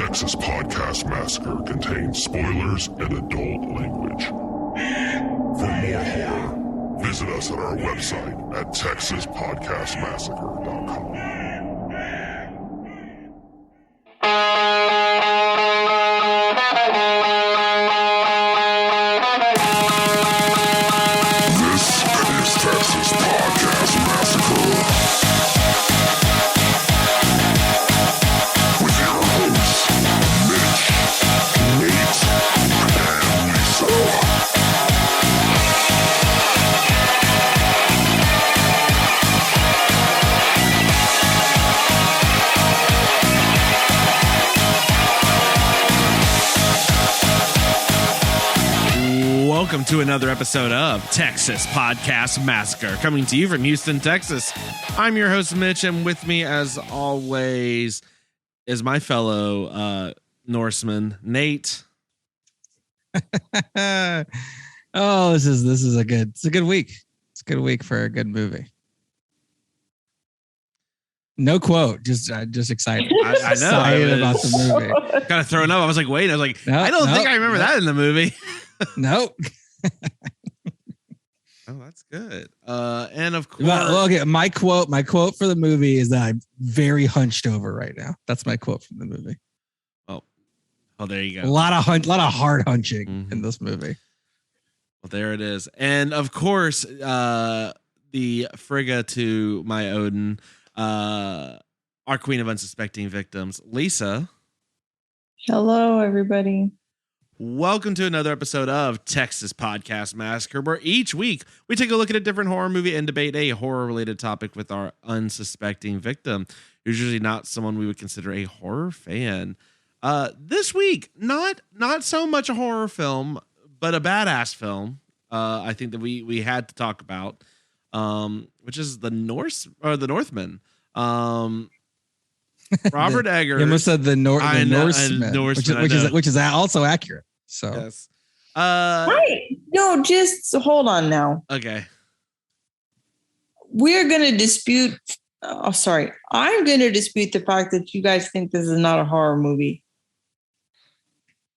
Texas Podcast Massacre contains spoilers and adult language. For more horror, visit us at our website at texaspodcastmassacre.com. Welcome to another episode of Texas Podcast Massacre, coming to you from Houston, Texas. I'm your host, Mitch, and with me, as always, is my fellow Northman, Nate. Oh, this is a good week. It's a good week for a good movie. No quote, just excited. I know. Excited about the movie. Kind of thrown up. I was like, wait. I was like, I don't think I remember that in the movie. Nope. Oh, that's good. And of course, well, okay. My quote for the movie is that I'm very hunched over right now. That's my quote from the movie. Oh, there you go. A lot of hard hunching in this movie. Well, there it is. And of course, the Frigga to my Odin, our queen of unsuspecting victims, Lisa. Hello, everybody. Welcome to another episode of Texas Podcast Massacre, where each week we take a look at a different horror movie and debate a horror-related topic with our unsuspecting victim, who's usually not someone we would consider a horror fan. This week, not so much a horror film, but a badass film. I think that we had to talk about, which is the Northman. Robert Eggers. You almost said the Northman, which is also accurate. So yes. Right. No, just hold on now. Okay. We're going to dispute. Oh, sorry. I'm going to dispute the fact that you guys think this is not a horror movie.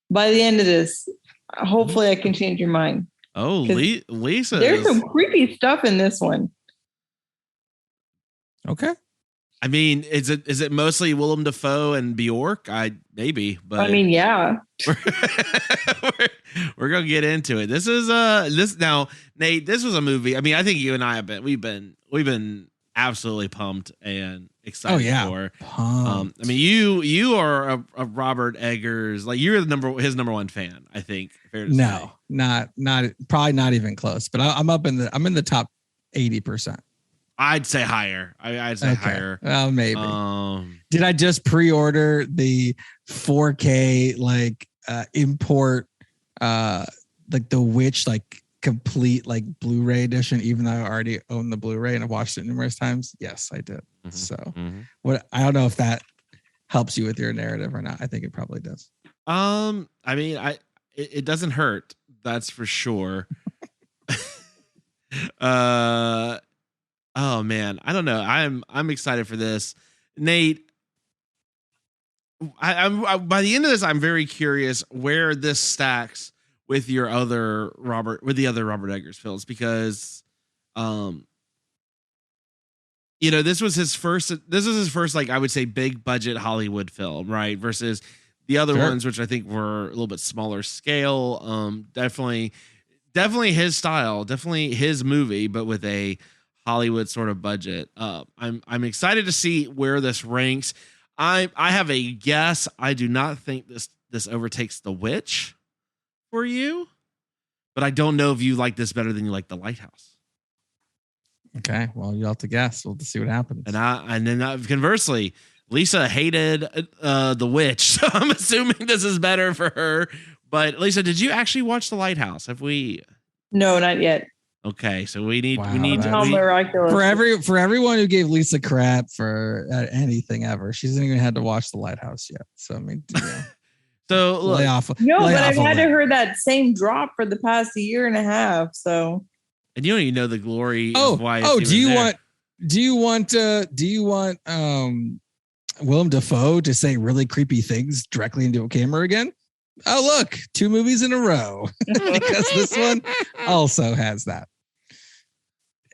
By the end of this, hopefully I can change your mind. Oh, Lisa. There's some creepy stuff in this one. Okay. I mean, is it mostly Willem Dafoe and Bjork? Maybe, but I mean, yeah. We're gonna get into it. This is now, Nate. This was a movie. I mean, I think you and I we've been absolutely pumped and excited for. I mean, you are a Robert Eggers, like you're his number one fan. I think. Fair to say. not probably not even close. But I'm in the top 80%. I'd say higher. I'd say higher. Well, maybe. Did I just pre-order the 4K import like The Witch complete Blu-ray edition, even though I already own the Blu-ray and I've watched it numerous times? Yes, I did. Mm-hmm. So what I don't know if that helps you with your narrative or not. I think it probably does. I mean, it doesn't hurt, that's for sure. Oh man, I don't know. I'm excited for this, Nate. I by the end of this, I'm very curious where this stacks with the other Robert Eggers films, because, this was his first I would say big budget Hollywood film, right? Versus the other ones, which I think were a little bit smaller scale. Definitely his style, definitely his movie, but with a Hollywood sort of budget. I'm excited to see where this ranks. I have a guess. I do not think this overtakes The Witch for you, but I don't know if you like this better than you like The Lighthouse. Okay, well, you'll have to guess. We'll see what happens. And then conversely, Lisa hated The Witch, so I'm assuming this is better for her. But Lisa, did you actually watch The Lighthouse? Have we? No, not yet. Okay, so we need miraculous. For everyone who gave Lisa crap for anything ever, she hasn't even had to watch The Lighthouse yet. So I mean, so look, but I've had to hear that same drop for the past year and a half. So, and you don't even know the glory of why. Do you want Willem Dafoe to say really creepy things directly into a camera again. Oh, look, 2 movies in a row because this one also has that.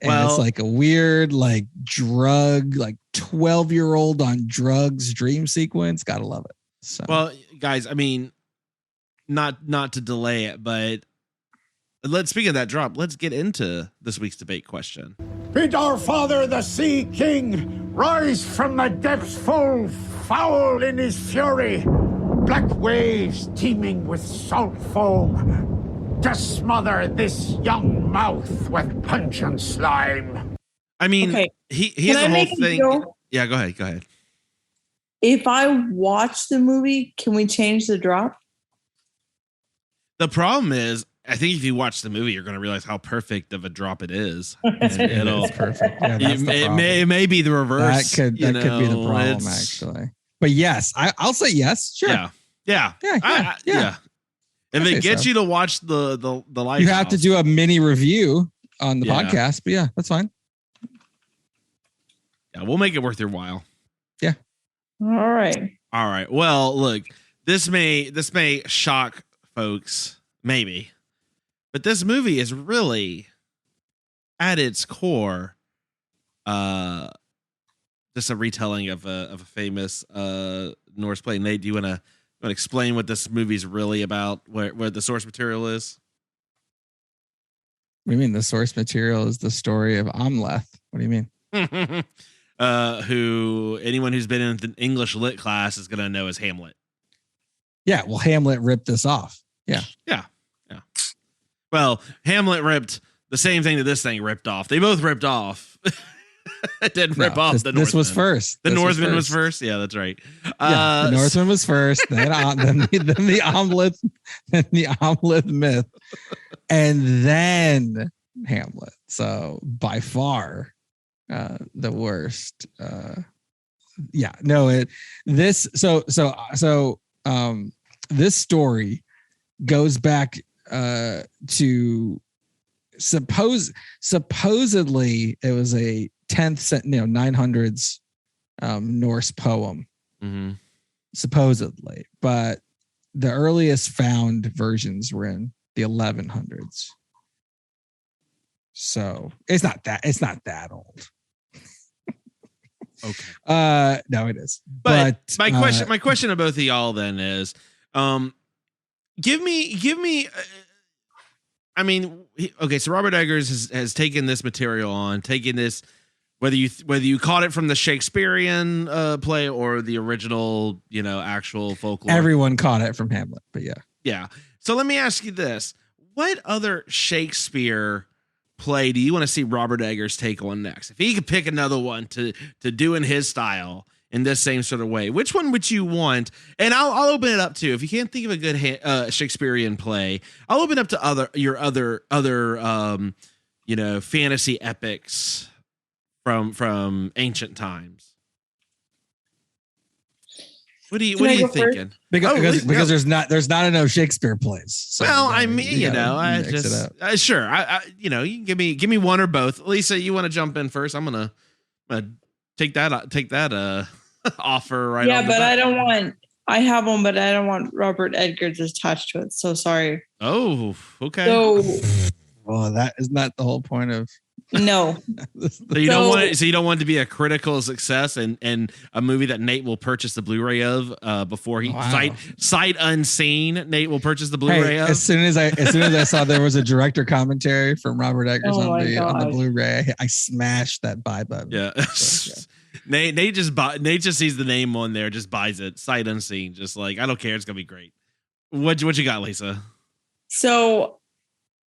And it's like a weird, like drug, like 12-year-old on drugs dream sequence. Gotta love it. So, well, guys, I mean, not to delay it, but speak of that drop, let's get into this week's debate question. Bid our father, the Sea King, rise from the depths full foul in his fury. Black waves teeming with salt foam to smother this young mouth with pungent slime. I mean, okay. he has a whole thing. Yeah, go ahead. If I watch the movie, can we change the drop? The problem is, I think if you watch the movie, you're going to realize how perfect of a drop it is. It's perfect. Yeah, it may be the reverse. That could be the problem, actually. But yes, I'll say yes. Sure. Yeah. If it gets you to watch the Lighthouse, you have to do a mini review on the podcast. But yeah, that's fine. Yeah, we'll make it worth your while. Yeah. All right. Well, look, this may shock folks, maybe, but this movie is really, at its core, just a retelling of a famous Norse play. Nate, do you want to explain what this movie's really about? Where the source material is? What do you mean? The source material is the story of Amleth. What do you mean? Who anyone who's been in the English lit class is going to know as Hamlet. Yeah, well, Hamlet ripped this off. Yeah. Well, Hamlet ripped the same thing that this thing ripped off. They both ripped off. It didn't rip off the Northman. This was first. The Northman was first. Yeah, that's right. The Northman was first. Then the omelet myth, and then Hamlet. So by far, the worst. This story goes back to supposedly it was a 900s Norse poem, supposedly, but the earliest found versions were in the 1100s. So it's not that old. Okay. No, it is. But my question to both of y'all then is, give me. I mean, okay. So Robert Eggers has taken this material on, taken this, whether you caught it from the Shakespearean play or the original, actual folklore. Everyone caught it from Hamlet, but yeah. So let me ask you this: what other Shakespeare play do you want to see Robert Eggers take on next? If he could pick another one to do in his style, in this same sort of way, which one would you want? And I'll open it up too. If you can't think of a good Shakespearean play, I'll open up to your other fantasy epics from ancient times. What are you thinking? Because there's not enough Shakespeare plays. So sure. You can give me one or both. Lisa, you want to jump in first? I'm gonna take that offer right. Yeah, but I have one, but I don't want Robert Eggers attached to it. So sorry. Oh, okay. So, well, that is not the whole point of. No. So you don't want it to be a critical success and a movie that Nate will purchase the Blu-ray of before he sight unseen. Nate will purchase the Blu-ray of. As soon as I saw there was a director commentary from Robert Eggers on the Blu-ray, I smashed that buy button. Yeah. So, Nate just sees the name on there, just buys it sight unseen, just like, I don't care, it's gonna be great. What you got, Lisa? So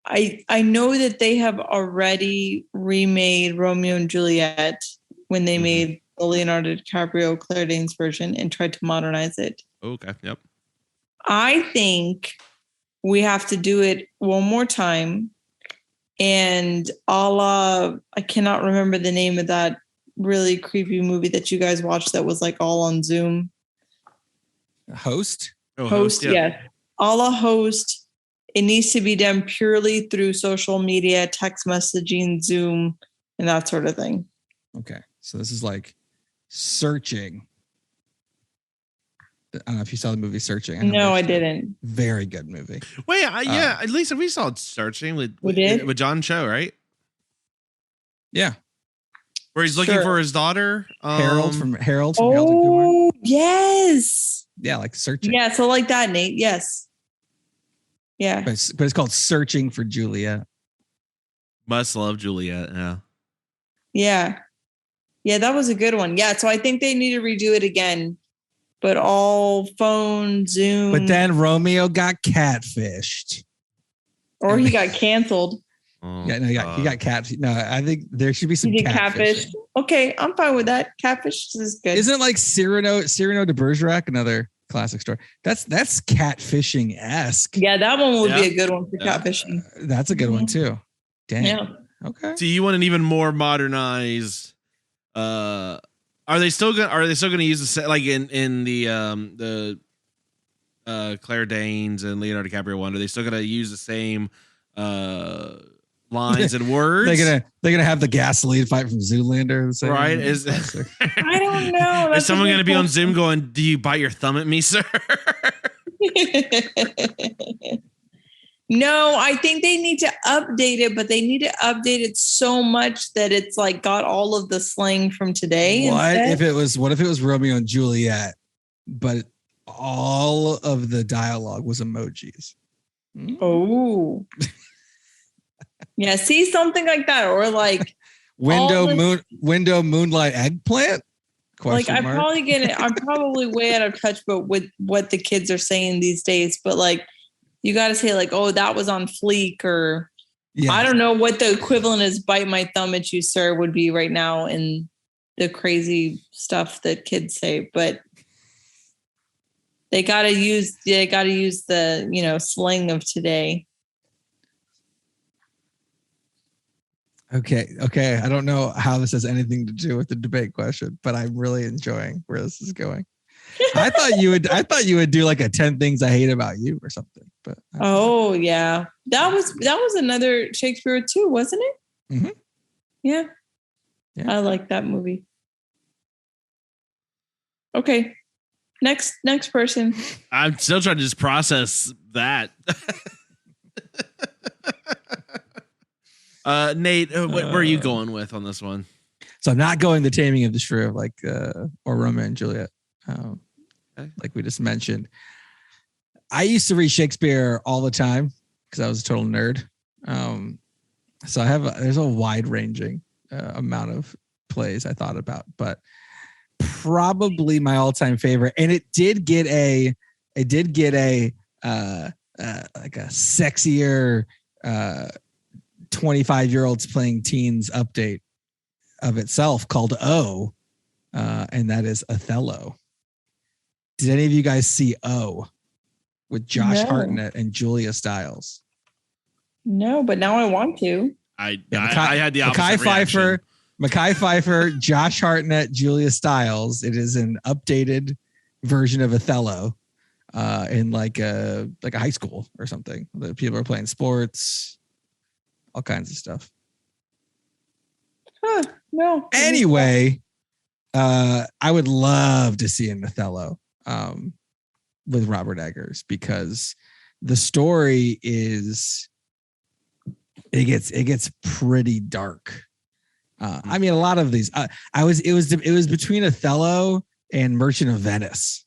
I know that they have already remade Romeo and Juliet when they made the Leonardo DiCaprio Claire Danes version and tried to modernize it. Okay. Yep. I think we have to do it one more time, and I cannot remember the name of that really creepy movie that you guys watched that was like all on Zoom. Host? Host, yes. A la Host. It needs to be done purely through social media, text messaging, Zoom, and that sort of thing. Okay. So this is like searching I don't know if you saw the movie Searching. No, I didn't. Very good movie. Wait, yeah, at least we saw Searching with John Cho, right? Yeah. Where he's looking for his daughter. Harold from Harold and Kumar. Yes. Yeah, like Searching. Yeah, so like that, Nate. Yes. Yeah. But it's called Searching for Juliet. Must love Juliet. Yeah. Yeah. Yeah, that was a good one. Yeah, so I think they need to redo it again, but all phone, Zoom. But then Romeo got catfished. Or he got canceled. Yeah, no, he got catfished. No, I think there should be some catfish. Okay, I'm fine with that. Catfish is good. Isn't it like Cyrano de Bergerac, another classic story? That's catfishing-esque. Yeah, that one would be a good one for catfishing. That's a good one too. Dang. Yeah. Okay. So you want an even more modernized? Are they still gonna use the like in the Claire Danes and Leonardo DiCaprio one? Are they still gonna use the same lines and words? They're gonna have the gasoline fight from Zoolander, right? I don't know. Is someone gonna be on Zoom going, "Do you bite your thumb at me, sir?" No, I think they need to update it, but they need to update it so much that it's like got all of the slang from today. What if it was Romeo and Juliet, but all of the dialogue was emojis? Oh. Yeah, see something like that, or like window moonlight eggplant. I'm probably way out of touch, but with what the kids are saying these days. But like, you got to say like, oh, that was on fleek, or I don't know what the equivalent is. Bite my thumb at you, sir, would be right now in the crazy stuff that kids say, but. They got to use the, slang of today. Okay. I don't know how this has anything to do with the debate question, but I'm really enjoying where this is going. I thought you would do like a 10 things I hate about you or something, but yeah. That was another Shakespeare too, wasn't it? Mm-hmm. Yeah. I like that movie. Okay. Next person. I'm still trying to just process that. Nate, where are you going with on this one? So I'm not going the Taming of the Shrew, like or Romeo and Juliet, like we just mentioned. I used to read Shakespeare all the time because I was a total nerd. So there's a wide ranging amount of plays I thought about, but probably my all-time favorite, and it did get a like a sexier 25-year-olds playing teens update of itself called O, and that is Othello. Did any of you guys see O with Josh Hartnett and Julia Stiles? No, but now I want to. I had the opposite reaction. Mekhi Phifer, Josh Hartnett, Julia Stiles. It is an updated version of Othello in like a high school or something. The people are playing sports, all kinds of stuff. No. Anyway, I would love to see an Othello with Robert Eggers, because the story it gets pretty dark. I mean, a lot of these. It was between Othello and Merchant of Venice.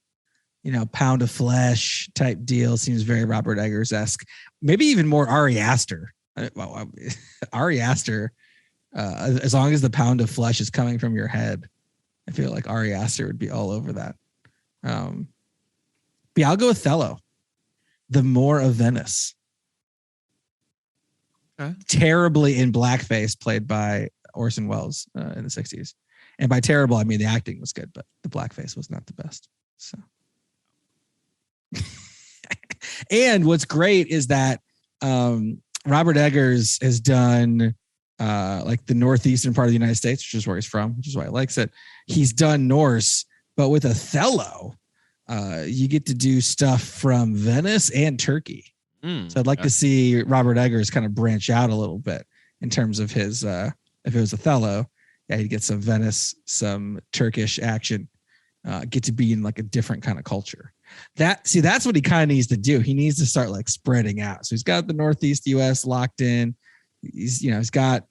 Pound of Flesh type deal seems very Robert Eggers-esque. Maybe even more Ari Aster. Ari Aster, as long as the pound of flesh is coming from your head, I feel like Ari Aster would be all over that. But yeah, I'll go with Othello. The Moor of Venice. Okay. Terribly in blackface, played by Orson Welles in the 60s. And by terrible, I mean the acting was good, but the blackface was not the best. So, and what's great is that Robert Eggers has done like the northeastern part of the United States, which is where he's from, which is why he likes it. He's done Norse, but with Othello, you get to do stuff from Venice and Turkey. So I'd like to see Robert Eggers kind of branch out a little bit in terms of his, if it was Othello, he'd get some Venice, some Turkish action, get to be in like a different kind of culture. That's what he kind of needs to do. He needs to start like spreading out. So he's got the Northeast US locked in. He's got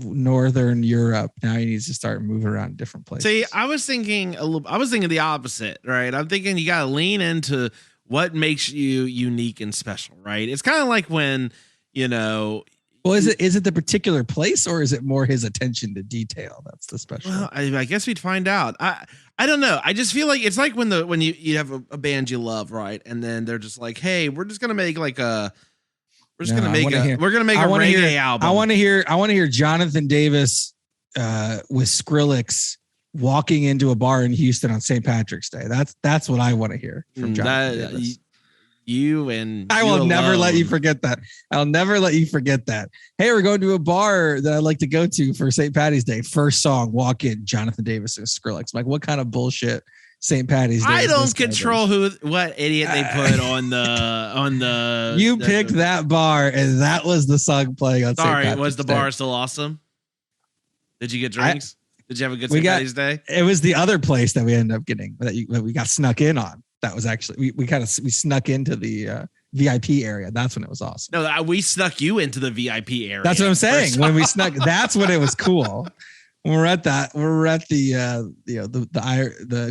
Northern Europe. Now he needs to start moving around different places. See, I was thinking the opposite, right? I'm thinking you got to lean into what makes you unique and special, right? It's kind of like when, well, is it the particular place, or is it more his attention to detail that's the special? Well, I guess we'd find out. I don't know. I just feel like it's like when you have a band you love, right? And then they're just like, hey, we're just gonna make like a reggae album. I want to hear Jonathan Davis with Skrillex walking into a bar in Houston on St. Patrick's Day. That's what I want to hear from Jonathan Davis. I will never let you forget that. I'll never let you forget that. Hey, we're going to a bar that I like to go to for St. Patty's Day. First song, walk in, Jonathan Davis and Skrillex. Like, what kind of bullshit St. Patty's Day? I don't control what idiot they put on the. You picked that bar, and that was the song playing on St. Patrick's Day. Was the bar still awesome? Did you get drinks? Did you have a good St. Patty's Day? It was the other place that we ended up getting that we got snuck in on. That was actually we snuck into the VIP area. That's when it was awesome. No, we snuck you into the VIP area. That's what I'm saying. When we snuck, that's when it was cool. When we're at the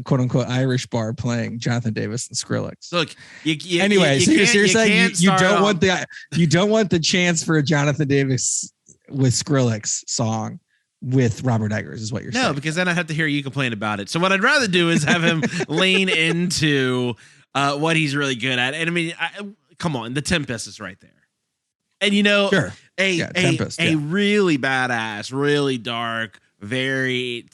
quote unquote Irish bar playing Jonathan Davis and Skrillex. Look, anyway, so you're saying you don't want the chance for a Jonathan Davis with Skrillex song with Robert Eggers is what you're saying. No, because then I have to hear you complain about it. So what I'd rather do is have him lean into what he's really good at. And I mean, come on, The Tempest is right there. And sure. a really badass, really dark, very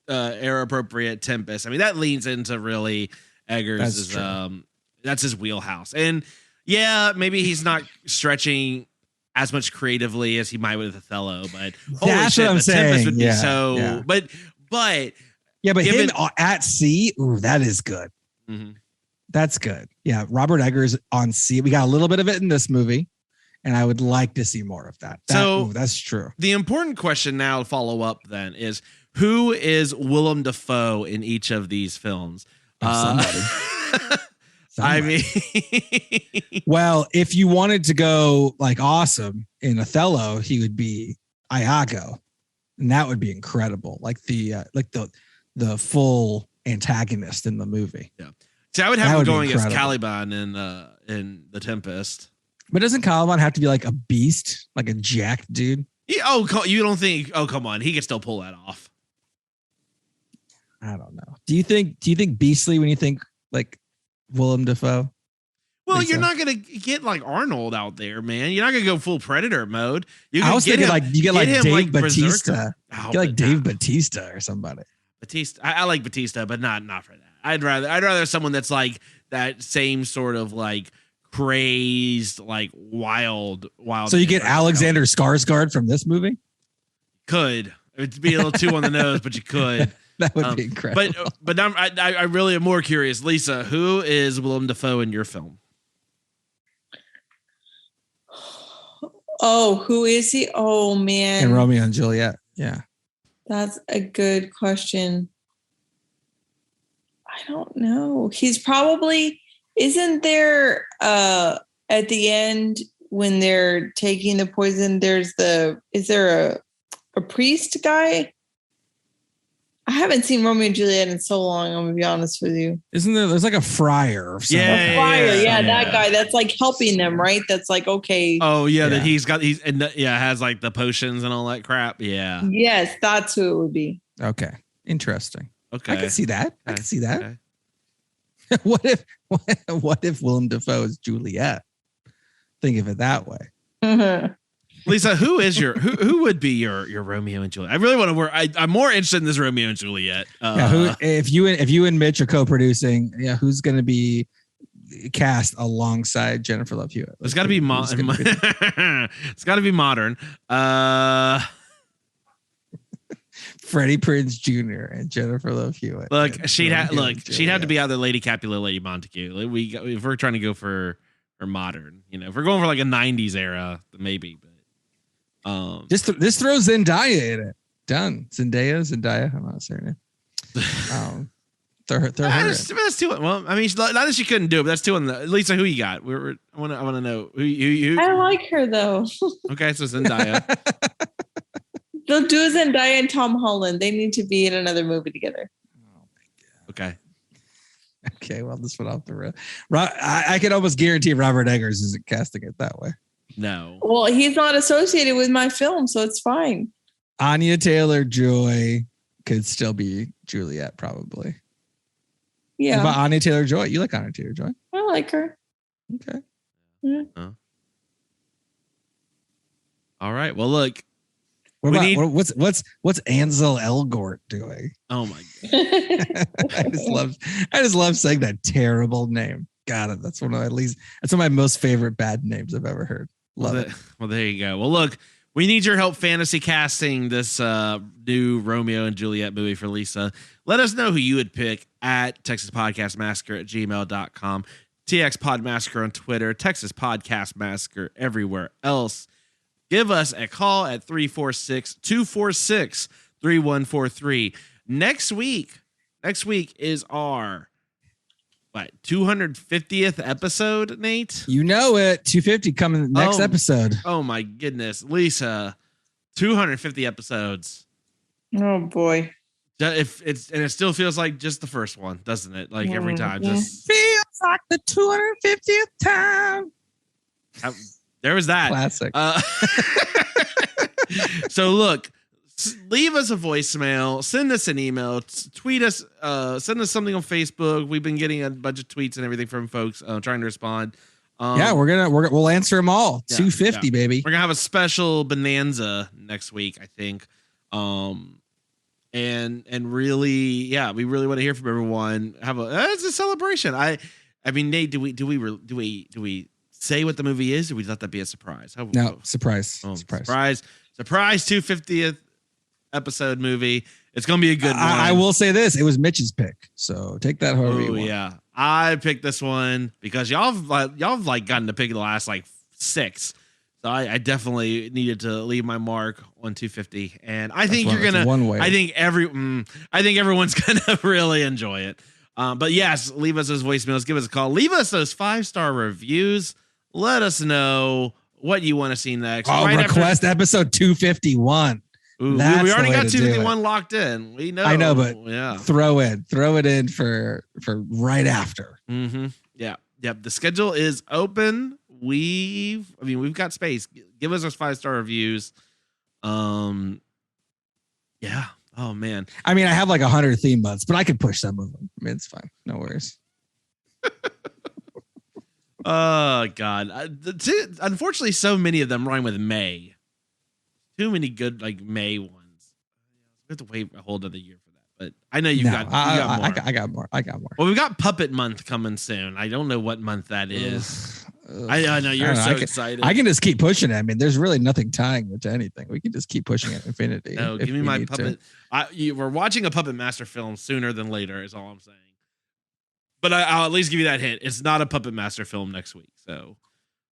era appropriate Tempest. I mean, that leans into really Eggers' that's his wheelhouse. And yeah, maybe he's not stretching as much creatively as he might with Othello, but that's what I'm saying. Tempest would be but him at sea, ooh, that is good. Mm-hmm. That's good. Yeah, Robert Eggers on sea. We got a little bit of it in this movie, and I would like to see more of that. That's true. The important question now to follow up then is, who is Willem Dafoe in each of these films? Somebody. I mean, well, if you wanted to go like awesome in Othello, he would be Iago, and that would be incredible. Like the full antagonist in the movie. Yeah. See, I would have him going as Caliban in The Tempest. But doesn't Caliban have to be like a beast, like a jacked dude? Yeah, you don't think? Oh, come on, he can still pull that off. I don't know. Do you think beastly when you think like Willem Dafoe? Well, you're not gonna get like Arnold out there, man. You're not gonna go full Predator mode. I was thinking you get Dave Bautista. Oh, get like Dave Bautista or somebody. Batista, I like Batista, but not for that. I'd rather someone that's like that same sort of like crazed, like wild. So you get Alexander Skarsgard from this movie? Could. It'd be a little too on the nose, but you could. That would be incredible. But I really am more curious, Lisa. Who is Willem Dafoe in your film? Oh, who is he? Oh man, in Romeo and Juliet. Yeah, that's a good question. I don't know. He's probably, isn't there at the end when they're taking the poison? Is there a priest guy? I haven't seen Romeo and Juliet in so long. I'm gonna be honest with you. Isn't there's like a friar or something? Yeah, that guy that's like helping them, right? That's like, okay. Oh yeah, that has like the potions and all that crap. Yeah. Yes, that's who it would be. Okay, interesting. Okay, I can see that. I can see that. Okay. What if Willem Dafoe is Juliet? Think of it that way. Mm-hmm. Lisa, who would be your Romeo and Juliet? I really want to work. I'm more interested in this Romeo and Juliet. If you and Mitch are co-producing, who's going to be cast alongside Jennifer Love Hewitt? It's got to be modern. It's got to be modern. Freddie Prinze Jr. and Jennifer Love Hewitt. Look, she'd have to be either Lady Capulet, Lady Montague. If we're trying to go for modern, if we're going for like a 90s era, maybe. But just throw Zendaya in it. Done. Zendaya. I'm not saying it. That's two. Well, I mean, not that she couldn't do it, but that's two on the. Lisa, who you got? I want to know who you. I like her though. Okay, so Zendaya. They'll do Zendaya and Tom Holland. They need to be in another movie together. Oh my God. Okay, well, this went off the rail. I can almost guarantee Robert Eggers isn't casting it that way. No. Well, he's not associated with my film, so it's fine. Anya Taylor-Joy could still be Juliet, probably. Yeah. What about Anya Taylor-Joy? You like Anya Taylor-Joy? I like her. Okay. Yeah. All right. Well, look. What's Ansel Elgort doing? Oh my God. I just love saying that terrible name. God, that's one of my most favorite bad names I've ever heard. Love it. Well, there you go. Well, look, we need your help fantasy casting this new Romeo and Juliet movie for Lisa. Let us know who you would pick at TexasPodcastMassacre@gmail.com, TX Podmassacre on Twitter, Texas Podcast Massacre everywhere else. Give us a call at 346-246-3143. Next week is our 250th episode, Nate? You know it. 250 coming next episode. Oh my goodness. Lisa, 250 episodes. Oh boy. It still feels like just the first one, doesn't it? Like every time. Just feels like the 250th time. There was that. Classic. So look, leave us a voicemail, send us an email, tweet us, send us something on Facebook. We've been getting a bunch of tweets and everything from folks trying to respond. We'll answer them all. 250, baby. We're gonna have a special bonanza next week, I think. And really, we really want to hear from everyone. It's a celebration. I mean, Nate, do we say what the movie is, or we let that be a surprise? Surprise. Surprise 250th episode movie. It's gonna be a good one. I will say this: it was Mitch's pick, so take that however you want. Yeah, I picked this one because y'all have gotten to pick the last 6. So I definitely needed to leave my mark on 250, and I think you're gonna. I think everyone's gonna really enjoy it. But yes, leave us those voicemails, give us a call, leave us those 5-star reviews. Let us know what you want to see next. Request episode 251. Ooh, we already got 251 locked in. We know. I know, but throw it in for right after. Mm-hmm. Yeah. The schedule is open. We've got space. Give us those 5-star reviews. Yeah. Oh man. I mean, I have 100 theme months, but I could push some of them. I mean, it's fine. No worries. Oh God. Unfortunately, so many of them rhyme with May. Too many good May ones. We have to wait a whole other year for that. But I know you got more. I got more. Well, we've got Puppet Month coming soon. I don't know what month that is. I know you're excited. I can just keep pushing it. I mean, there's really nothing tying it to anything. We can just keep pushing it infinity. No, give me my puppet. We're watching a Puppet Master film sooner than later, is all I'm saying. But I'll at least give you that hint. It's not a Puppet Master film next week. So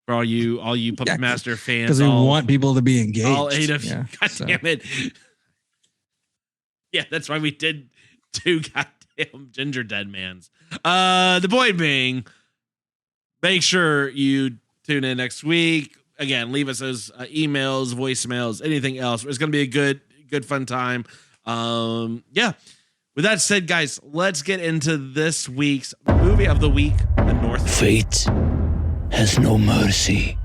for all you Puppet Master fans, because we want people to be engaged. All 8 of you. God damn it. Yeah, that's why we did 2 goddamn Ginger Dead Mans. The point being, make sure you tune in next week. Again, leave us those emails, voicemails, anything else. It's going to be a good fun time. Yeah. With that said, guys, let's get into this week's movie of the week, The Northman. Fate has no mercy.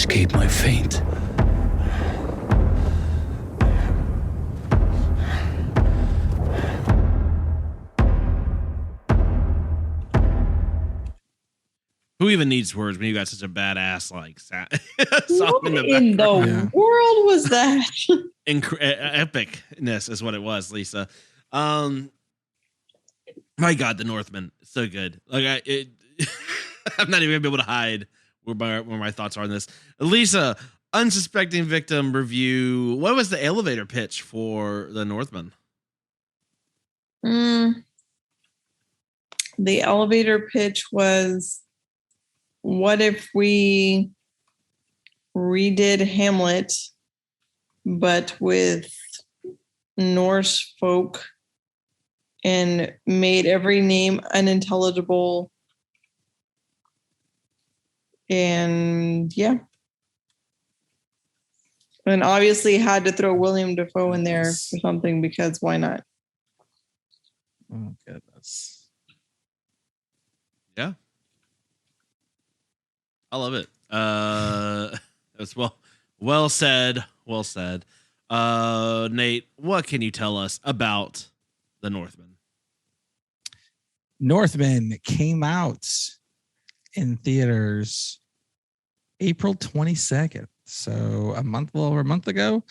escape my fate. Who even needs words when you got such a badass like song What in the in background? the world was that? Epicness is what it was, Lisa. My God, the Northman, so good. Like I'm not even gonna be able to hide where my thoughts are on this. Lisa, unsuspecting victim review. What was the elevator pitch for the Northman? The elevator pitch was, what if we redid Hamlet, but with Norse folk and made every name unintelligible? And yeah. And obviously had to throw Willem Dafoe in there for something, because why not? Oh, goodness. Yeah. I love it. That's well said. Well said. Nate, what can you tell us about the Northman? Northman came out in theaters April 22nd. So a little over a month ago.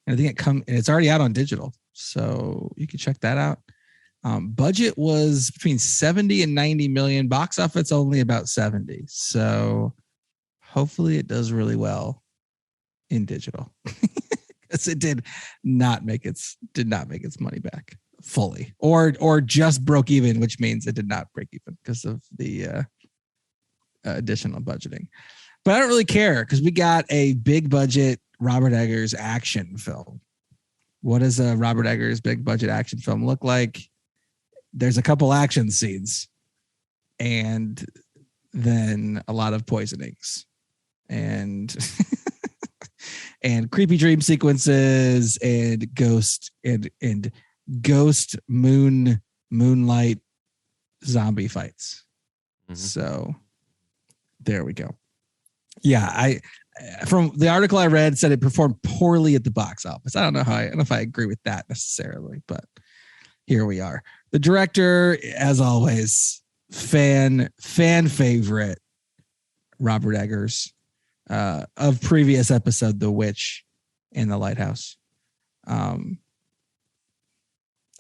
And I think it's already out on digital. So you can check that out. Budget was between 70 and 90 million. Box office only about 70. So hopefully it does really well in digital, because it did not make its money back fully, or just broke even, which means it did not break even because of the additional budgeting. But I don't really care, because we got a big budget Robert Eggers action film. What does a Robert Eggers big budget action film look like? There's a couple action scenes, and then a lot of poisonings, and and creepy dream sequences, and ghost moonlight zombie fights. Mm-hmm. So there we go. Yeah, from the article I read, said it performed poorly at the box office. I don't know if I agree with that necessarily, but here we are. The director, as always, fan favorite, Robert Eggers, of previous episode, The Witch and The Lighthouse. I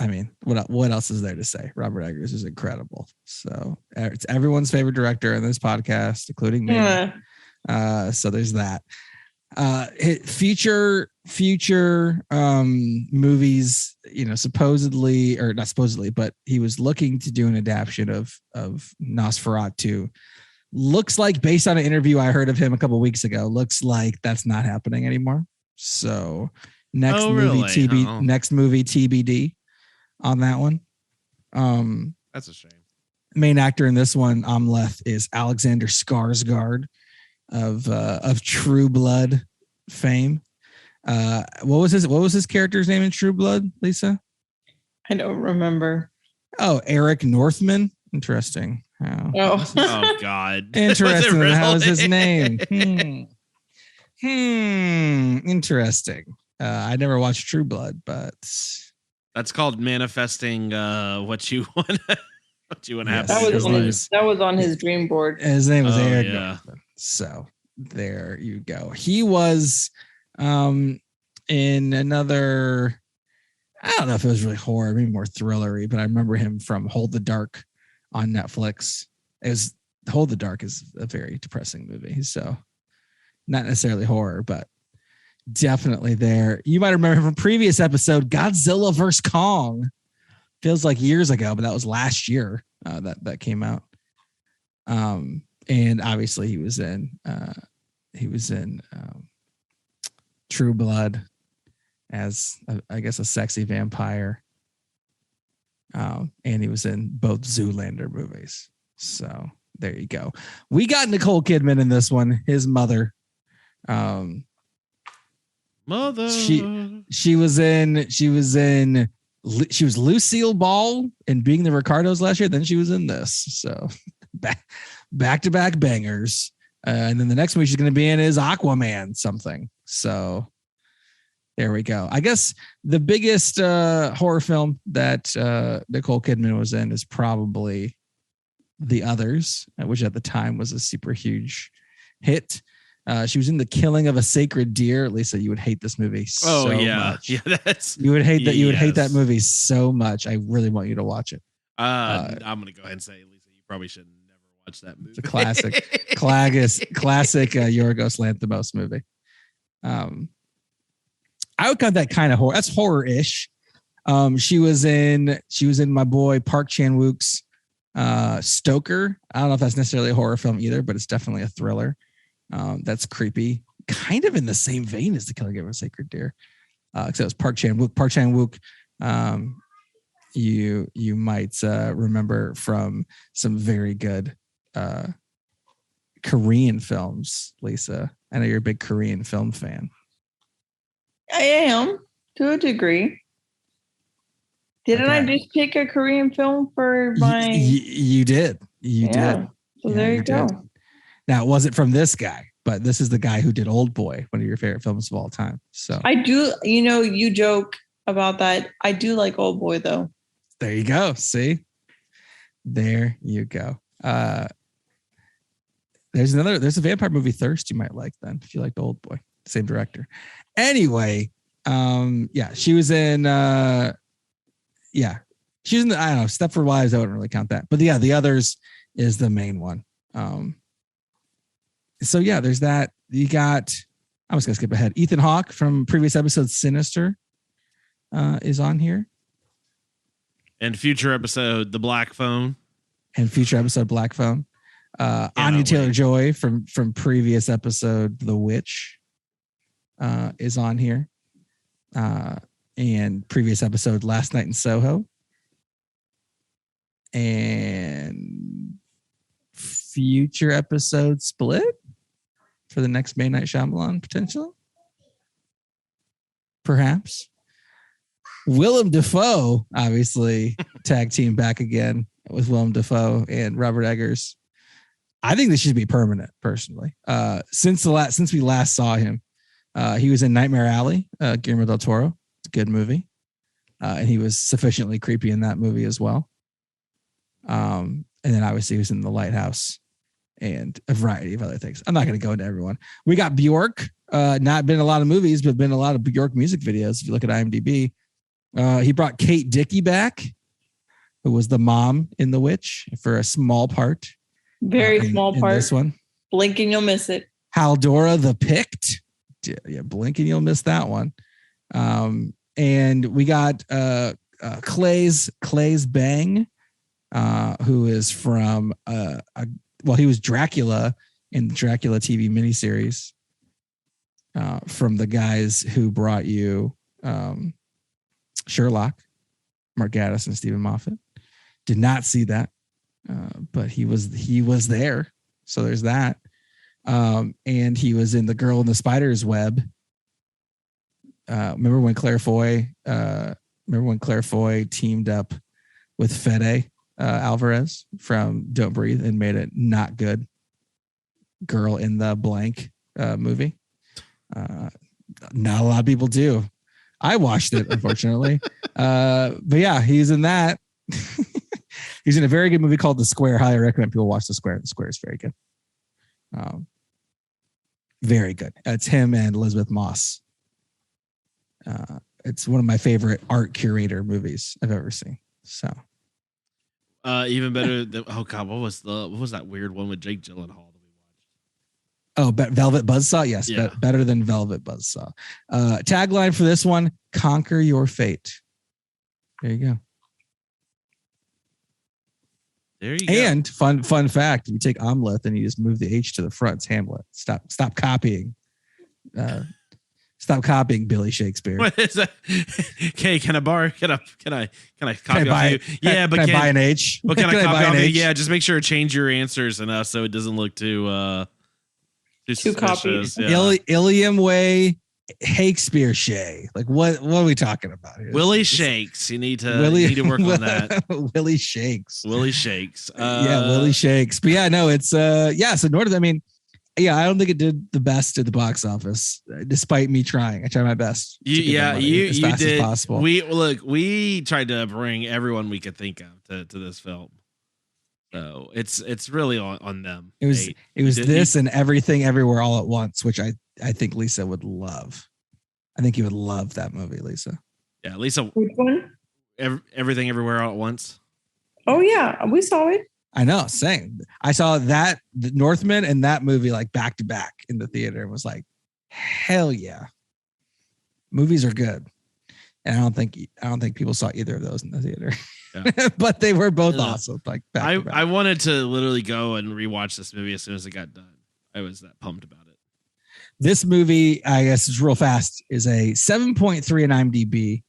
mean, what else is there to say? Robert Eggers is incredible. So it's everyone's favorite director in this podcast, including me. Yeah. So there's that. Future movies, supposedly, or not supposedly, but he was looking to do an adaptation of Nosferatu. Looks like, based on an interview I heard of him a couple of weeks ago, looks like that's not happening anymore. So next movie TBD on that one. That's a shame. Main actor in this one, Amleth, is Alexander Skarsgard of True Blood fame. What was his character's name in True Blood, Lisa? I don't remember. Oh, Eric Northman. Interesting. Oh God. Interesting. How was his name? Interesting. I never watched True Blood, but that's called manifesting what you want. What you want to happen? That was on his dream board. His name was Eric Northman. So there you go. He was in another, I don't know if it was really horror, maybe more thrillery, but I remember him from Hold the Dark on Netflix. Hold the Dark is a very depressing movie, so not necessarily horror, but definitely there. You might remember from previous episode, Godzilla vs. Kong. Feels like years ago, but that was last year that came out. And obviously he was in True Blood as I guess a sexy vampire. And he was in both Zoolander movies. So there you go. We got Nicole Kidman in this one, his mother. She was Lucille Ball in Being the Ricardos last year. Then she was in this. So back to back bangers. And then the next movie she's going to be in is Aquaman something. So there we go. I guess the biggest horror film that Nicole Kidman was in is probably The Others, which at the time was a super huge hit. She was in The Killing of a Sacred Deer. Lisa, you would hate this movie so much. Yeah, that's you would hate that. You would hate that movie so much. I really want you to watch it. I'm gonna go ahead and say, Lisa, you probably should never watch that movie. It's a classic Yorgos Lanthimos movie. I would count that kind of horror. That's horror-ish. She was in my boy Park Chan-wook's Stoker. I don't know if that's necessarily a horror film either, but it's definitely a thriller. That's creepy, kind of in the same vein as The Killing of a Sacred Deer. Except it was Park Chan-wook. Park Chan-wook, you might remember from some very good Korean films, Lisa. I know you're a big Korean film fan. I am, to a degree. Didn't I just pick a Korean film for my... You did. You did. So there you go. Did. Now, it wasn't from this guy, but this is the guy who did Old Boy, one of your favorite films of all time. So I do, you joke about that. I do like Old Boy, though. There you go. See? There you go. There's a vampire movie, Thirst, you might like then, if you liked Old Boy. Same director. Anyway, she was in she was in the, I don't know, Stepford Wives. I wouldn't really count that, but yeah, The Others is the main one. So yeah, there's that. You got, I'm just gonna skip ahead. Ethan Hawke from previous episode Sinister is on here, and future episode The Black Phone, Anya Taylor-Joy from previous episode The Witch is on here, and previous episode Last Night in Soho, and future episode Split for the next May Night Shyamalan, potentially, perhaps. Willem Dafoe, obviously, tag team back again with Willem Dafoe and Robert Eggers. I think this should be permanent, personally. Since we last saw him, he was in Nightmare Alley, Guillermo del Toro. It's a good movie, and he was sufficiently creepy in that movie as well. And then obviously he was in The Lighthouse and a variety of other things. I'm not going to go into everyone. We got Bjork, not been in a lot of movies, but been in a lot of Bjork music videos. If you look at IMDb, he brought Kate Dickie back, who was the mom in The Witch, for a small part. Very small part. This one. Blink and you'll miss it. Haldora the Pict. Yeah, blink and you'll miss that one. And we got Clay's Bang, who is from he was Dracula in the Dracula TV miniseries, from the guys who brought you Sherlock, Mark Gatiss and Stephen Moffat. Did not see that, but he was there. So there's that. And he was in The Girl in the Spider's Web. Remember when Claire Foy teamed up with Fede Alvarez from Don't Breathe and made it not good Girl in the Blank movie? Not a lot of people do. I watched it, unfortunately. But yeah, he's in that. He's in a very good movie called The Square. Highly recommend people watch The Square. The Square is very good. Very good. It's him and Elizabeth Moss. It's one of my favorite art curator movies I've ever seen. So, even better than, oh god, what was that weird one with Jake Gyllenhaal that we watched? Oh, Velvet Buzzsaw. Yes, yeah. Better than Velvet Buzzsaw. Tagline for this one: "Conquer your fate." There you go. There you go. And fun fact: if you take Omelette and you just move the H to the front, it's Hamlet. Stop copying. Stop copying Billy Shakespeare. What is that? Okay, can I copy off you? Yeah, but can I buy an H? What can I copy off you? Yeah, just make sure to change your answers and so it doesn't look too copies. Yeah. Ilium Way, Shakespeare Shay. Like what are we talking about here? Willie Shakes. You need to work on that. Willie Shakes. Willie Shakes. Willie Shakes. But yeah, no, it's so Northman. I mean, I don't think it did the best at the box office, despite me trying. I tried my best. You fast did. As possible. We tried to bring everyone we could think of to this film. So it's really on them. It was this and Everything Everywhere All at Once, which I think Lisa would love. I think you would love that movie, Lisa. Yeah, Lisa. Which one? Everything Everywhere All at Once. Oh yeah, we saw it. I know, same. I saw that the Northman and that movie like back to back in the theater and was like, hell yeah. Movies are good. And I don't think people saw either of those in the theater. Yeah. But they were both awesome. Like back to back. I wanted to literally go and rewatch this movie as soon as it got done. I was that pumped about it. This movie, I guess it's real fast, is a 7.3 in IMDb,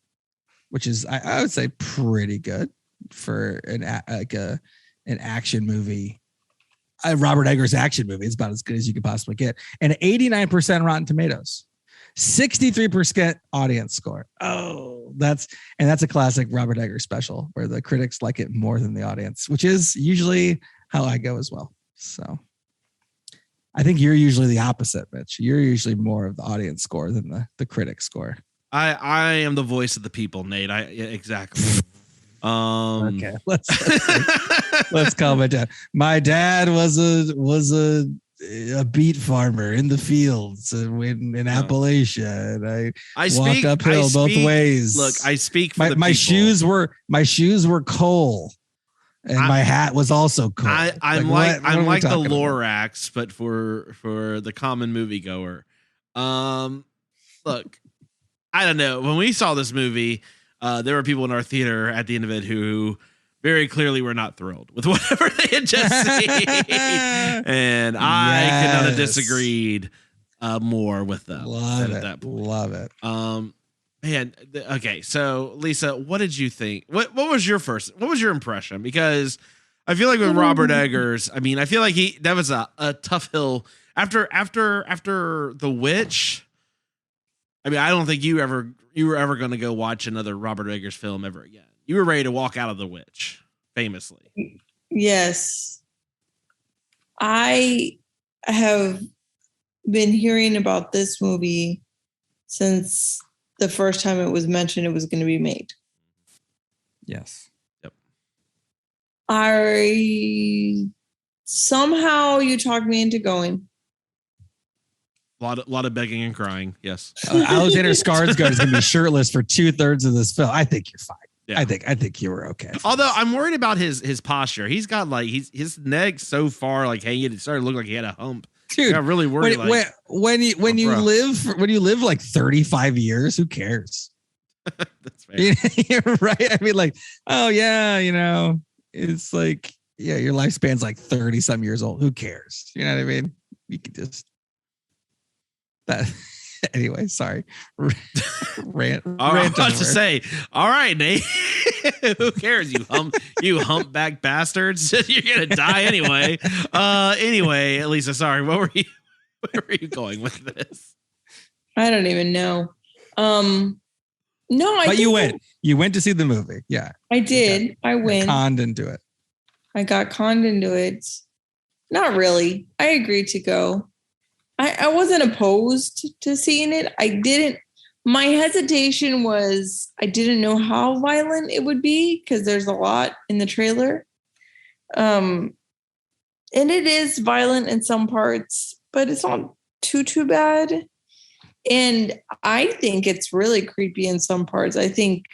which is I would say pretty good for an action movie, a Robert Eggers action movie. It's about as good as you could possibly get. And 89% Rotten Tomatoes, 63% audience score. Oh, that's a classic Robert Eggers special where the critics like it more than the audience, which is usually how I go as well. So I think you're usually the opposite, Mitch. You're usually more of the audience score than the critic score. I am the voice of the people, Nate. Exactly. Okay, let's calm it down. My dad was a beet farmer in the fields in Appalachia, and I walked uphill both ways. Look, I speak for the my people. My shoes were coal, and my hat was also coal. I'm like the Lorax, but for the common moviegoer. Look, I don't know. When we saw this movie, there were people in our theater at the end of it who very clearly were not thrilled with whatever they had just seen. And I could not have disagreed more with them. Love it. At that point. Love it. Okay. So Lisa, what did you think? What was your impression? Because I feel like with Robert Eggers, I mean, I feel like that was a tough hill after The Witch. I mean, I don't think you were ever going to go watch another Robert Eggers film ever again. You were ready to walk out of The Witch, famously. Yes. I have been hearing about this movie since the first time it was mentioned it was going to be made. Yes. Yep. Somehow you talked me into going. A lot of begging and crying. Yes. Alexander Skarsgard is going to be shirtless for 2/3 of this film. I think you're fine. Yeah. I think you were okay. Although I'm worried about his posture. He's got like his neck so far like hanging. It started to look like he had a hump. Dude, I got really worried. When you live like 35 years, who cares? That's fair. You're right. I mean, like, oh yeah, it's like, yeah, your lifespan's like 30 some years old. Who cares? You know what I mean? You could just that. Anyway, sorry. Rant. I was about to say, all right, Nate. Who cares? You humpback bastards. You're gonna die anyway. Anyway, Lisa, sorry. Where were you going with this? I don't even know. No, but you went. You went to see the movie. Yeah, I did. I went. Conned into it. I got conned into it. Not really. I agreed to go. I wasn't opposed to seeing it. My hesitation was I didn't know how violent it would be because there's a lot in the trailer. And it is violent in some parts, but it's not too bad. And I think it's really creepy in some parts. I think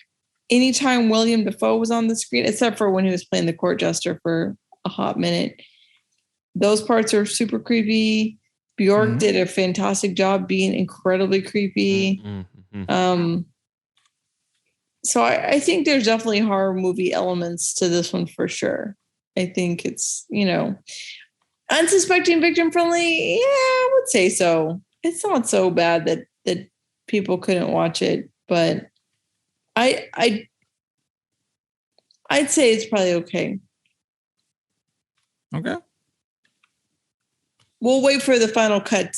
anytime Willem Dafoe was on the screen, except for when he was playing the court jester for a hot minute, those parts are super creepy. Bjork did a fantastic job being incredibly creepy. So I think there's definitely horror movie elements to this one for sure. I think it's, unsuspecting, victim friendly. Yeah, I would say so. It's not so bad that people couldn't watch it, but I'd say it's probably okay. Okay. We'll wait for the final cut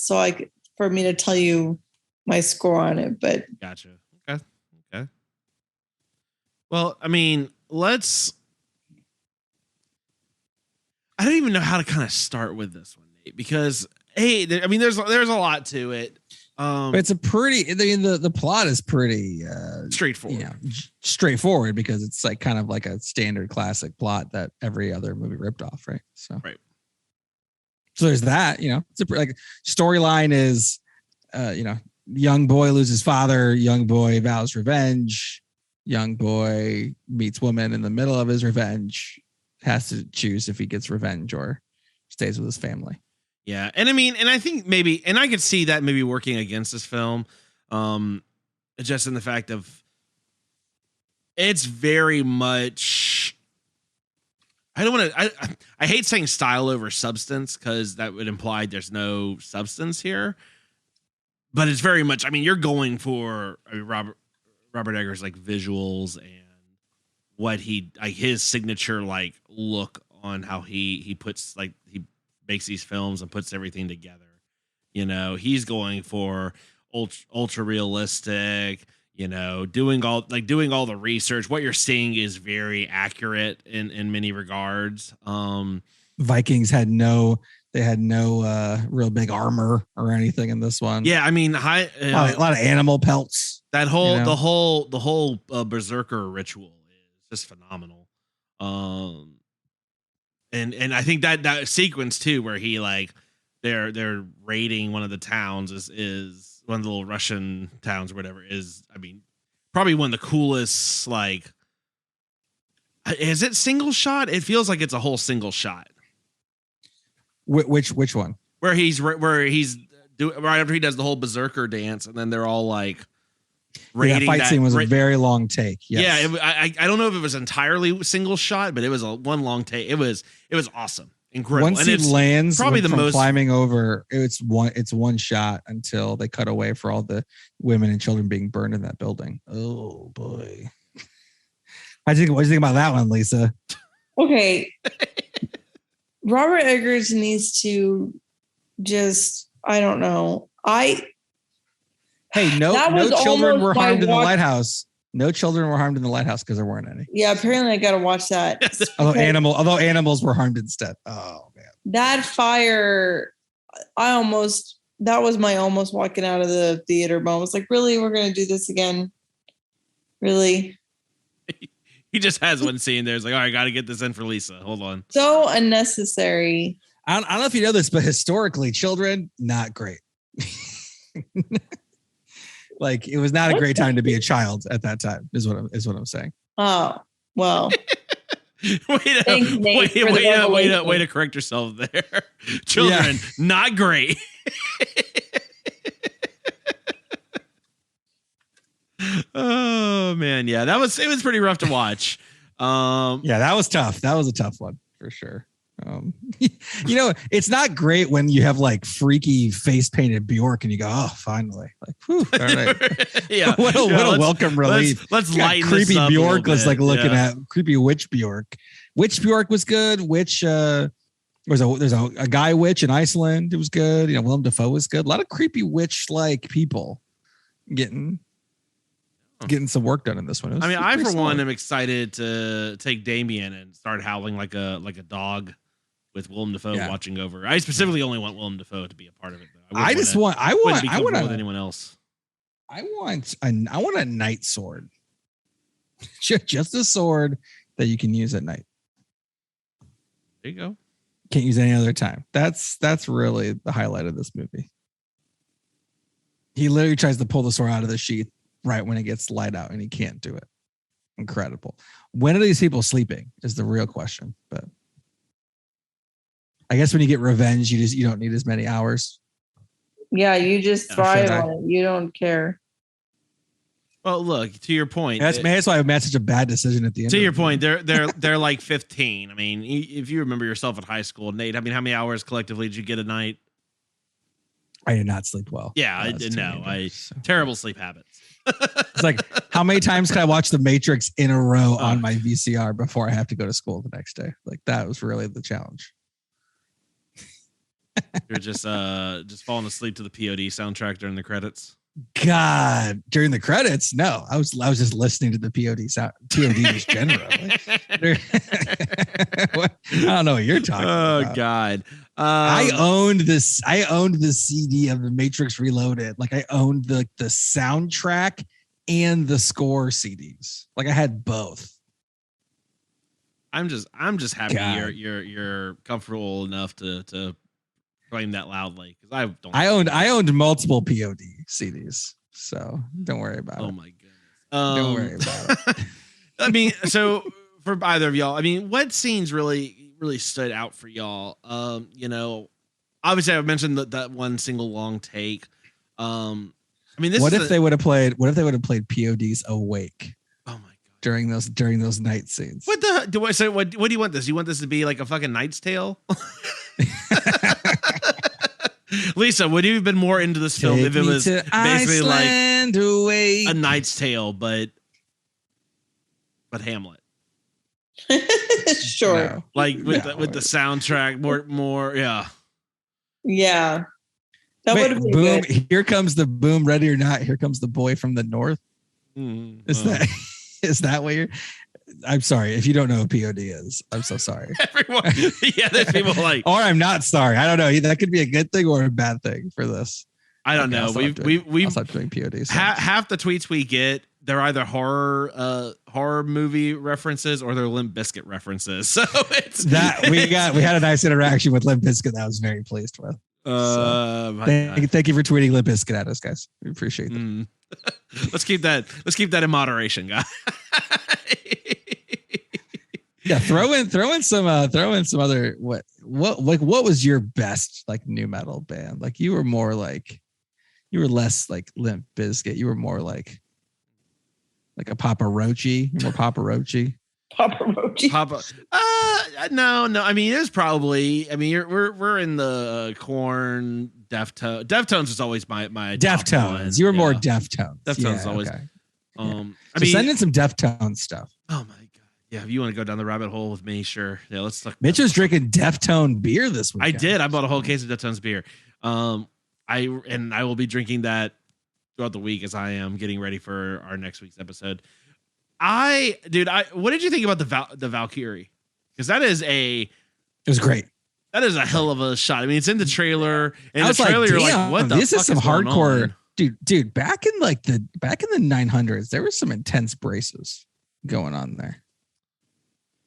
for me to tell you my score on it, but gotcha. Okay. Well, I mean, I don't even know how to kind of start with this one, Nate, because I mean, there's a lot to it. It's a pretty. I mean, the plot is pretty straightforward. Straightforward because it's like kind of like a standard classic plot that every other movie ripped off, right? So right. So there's that. It's a like storyline is, young boy loses father, young boy vows revenge, young boy meets woman in the middle of his revenge, has to choose if he gets revenge or stays with his family. Yeah. And I mean, and I think maybe, and I could see that maybe working against this film, just in the fact of it's very much, I hate saying style over substance because that would imply there's no substance here, but it's very much, I mean, you're going for Robert Eggers like visuals and what he, like his signature, like look on how he puts, like he makes these films and puts everything together. He's going for ultra realistic, doing all the research. What you're seeing is very accurate in many regards. Vikings had no real big armor or anything in this one. Yeah. I mean, a lot of animal pelts. That the whole berserker ritual is just phenomenal. And I think that sequence too, where he like they're raiding one of the towns is one of the little Russian towns or whatever is, I mean, probably one of the coolest. Like, is it single shot? It feels like it's a whole single shot. Which one? Where he's doing right after he does the whole berserker dance, and then they're all like. That fight scene was a very long take. Yes. Yeah, I don't know if it was entirely single shot, but it was one long take. It was awesome, incredible. Once he lands, probably the most climbing over. It's one shot until they cut away for all the women and children being burned in that building. Oh boy, what do you think about that one, Lisa? Okay, Robert Eggers needs to just, I don't know. Hey, no children were harmed in the lighthouse. No children were harmed in the lighthouse because there weren't any. Yeah, apparently I got to watch that. although animals were harmed instead. Oh man, that fire! That was my almost walking out of the theater. But I was like, really, we're gonna do this again? Really? He just has one scene there. It's like, all right, got to get this in for Lisa. Hold on. So unnecessary. I don't know if you know this, but historically, children not great. Like it was not a great time to be a child at that time. Is what I'm saying. Oh well. way to correct yourself there. Children not great. Oh man, yeah, it was pretty rough to watch. That was tough. That was a tough one for sure. It's not great when you have like freaky face painted Bjork and you go, oh, finally, like, whew, all right. Yeah, what a welcome relief. Let's lighten creepy this up Bjork was like looking at creepy witch Bjork. Witch Bjork was good. There's a guy witch in Iceland. It was good. Willem Dafoe was good. A lot of creepy witch like people getting some work done in this one. I mean, I for one am excited to take Damien and start howling like a dog with Willem Dafoe watching over. I specifically only want Willem Dafoe to be a part of it, though. I want with anyone else. I want a night sword. Just a sword that you can use at night. There you go. Can't use any other time. That's really the highlight of this movie. He literally tries to pull the sword out of the sheath right when it gets light out, and he can't do it. Incredible. When are these people sleeping is the real question. But I guess when you get revenge, you don't need as many hours. Yeah, you just thrive on it. You don't care. Well, look, to your point. That's why I made such a bad decision at the end. To your point, they're like 15. I mean, if you remember yourself in high school, Nate, I mean, how many hours collectively did you get a night? I did not sleep well. Yeah, terrible sleep habits. It's like, how many times can I watch The Matrix in a row on my VCR before I have to go to school the next day? Like that was really the challenge. You're just falling asleep to the POD soundtrack during the credits. God, during the credits? No, I was just listening to the POD sound. POD just generally. I don't know what you're talking about. Oh God. I owned this. I owned the CD of The Matrix Reloaded. Like I owned the soundtrack and the score CDs. Like I had both. I'm just happy you're comfortable enough to claim that loudly because I don't. I owned multiple POD CDs, so don't worry about it. Oh my goodness. Don't worry about it. I mean, so for either of y'all, I mean, what scenes really stood out for y'all? You know, obviously I mentioned that one single long take. I mean, what if they would have played POD's Awake? Oh my god! During those night scenes. What do you want this? You want this to be like a fucking Knight's Tale? Lisa, would you have been more into this film if it was basically Iceland like away. A Knight's Tale, but Hamlet? Sure. No. Like with the soundtrack, more, yeah. Yeah. That would have been boom! good. Here comes the boom. Ready or not, here comes the boy from the north. Is that what you're? I'm sorry if you don't know who POD is. I'm so sorry. Everyone, yeah, there's people like, or I'm not sorry. I don't know. That could be a good thing or a bad thing for this. I don't know. We've stopped doing POD. So. Half the tweets we get, they're either horror movie references or they're Limp Bizkit references. So it's that we had a nice interaction with Limp Bizkit that I was very pleased with. Thank you for tweeting Limp Bizkit at us, guys. We appreciate that. Let's keep that in moderation, guys. Yeah, throw in some other what was your best like new metal band? Like you were less like Limp Bizkit. You were more like a Papa Roach-y. You're more Papa Roach-y. Papa Roach-y. No. I mean, it's probably. I mean, we're in the Korn, Deftones. Deftones is always my Deftones. You were more Deftones. Deftones is always. Okay. I mean, send in some Deftones stuff. Oh my god. Yeah, if you want to go down the rabbit hole with me, sure. Yeah, let's talk. Mitch was drinking Deftone beer this week. I did. I bought a whole case of Deftones beer. I will be drinking that throughout the week as I am getting ready for our next week's episode. What did you think about the Valkyrie? Because it was great. That is a hell of a shot. I mean, it's in the trailer. And I was the trailer, you're like, what the this fuck is some going hardcore, on? dude. Back in the 900s, there was some intense braces going on there.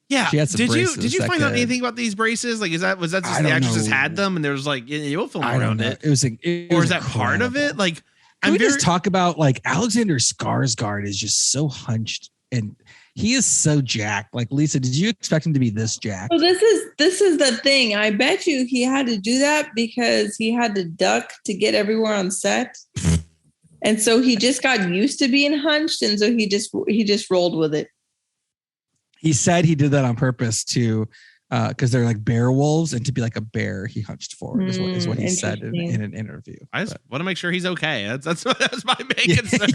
Yeah. She had some Did you find out anything about these braces? Like, was that just the actresses had them and there was like you'll film around it? Or is that incredible. Part of it? Like, can we just talk about like Alexander Skarsgard is just so hunched and he is so jacked. Like, Lisa, did you expect him to be this jacked? Well, this is the thing. I bet you he had to do that because he had to duck to get everywhere on set. And so he just got used to being hunched. And so he just rolled with it. He said he did that on purpose to, because they're like bear wolves, and to be like a bear, he hunched forward. Is what he said in an interview. I just want to make sure he's okay. That's my main concern.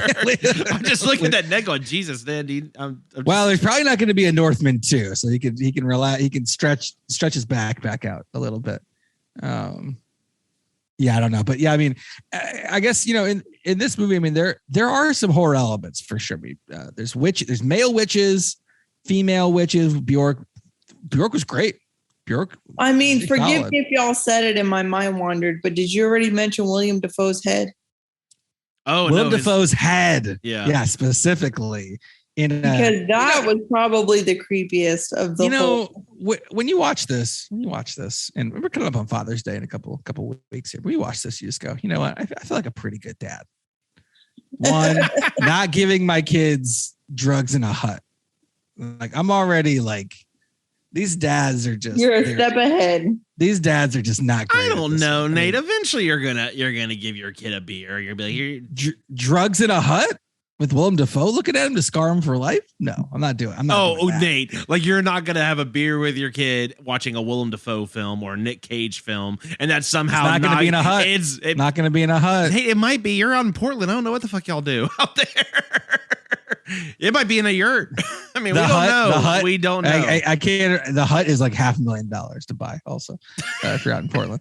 I'm just looking at that neck going, Jesus, man. Well, there's probably not going to be a Northman too, so he can relax. He can stretch his back out a little bit. Yeah, I don't know, but yeah, I mean, I guess in this movie, I mean, there are some horror elements for sure. There's male witches, female witches. Bjork was great. Bjork. I mean, forgive me if y'all said it and my mind wandered, but did you already mention William Dafoe's head? Oh, Willem Dafoe's head. Yeah, specifically because that was probably the creepiest of the whole. When you watch this, and we're coming up on Father's Day in a couple weeks here. When you watch this, you just go, you know what? I feel like a pretty good dad. One, not giving my kids drugs in a hut. Like I'm already like, these dads are just. You're a step ahead. These dads are just not great. I don't know, Nate. Eventually, you're gonna give your kid a beer. You're gonna be like, drugs in a hut with Willem Dafoe looking at him to scar him for life. No, I'm not doing. doing that. Nate, like you're not gonna have a beer with your kid watching a Willem Dafoe film or a Nick Cage film, and that's somehow not gonna be in a hut. It's not gonna be in a hut. Hey, it might be. You're out in Portland. I don't know what the fuck y'all do out there. It might be in a yurt. I mean, we don't know. We don't know. I can't. The hut is like $500,000 to buy. Also, if you're out in Portland,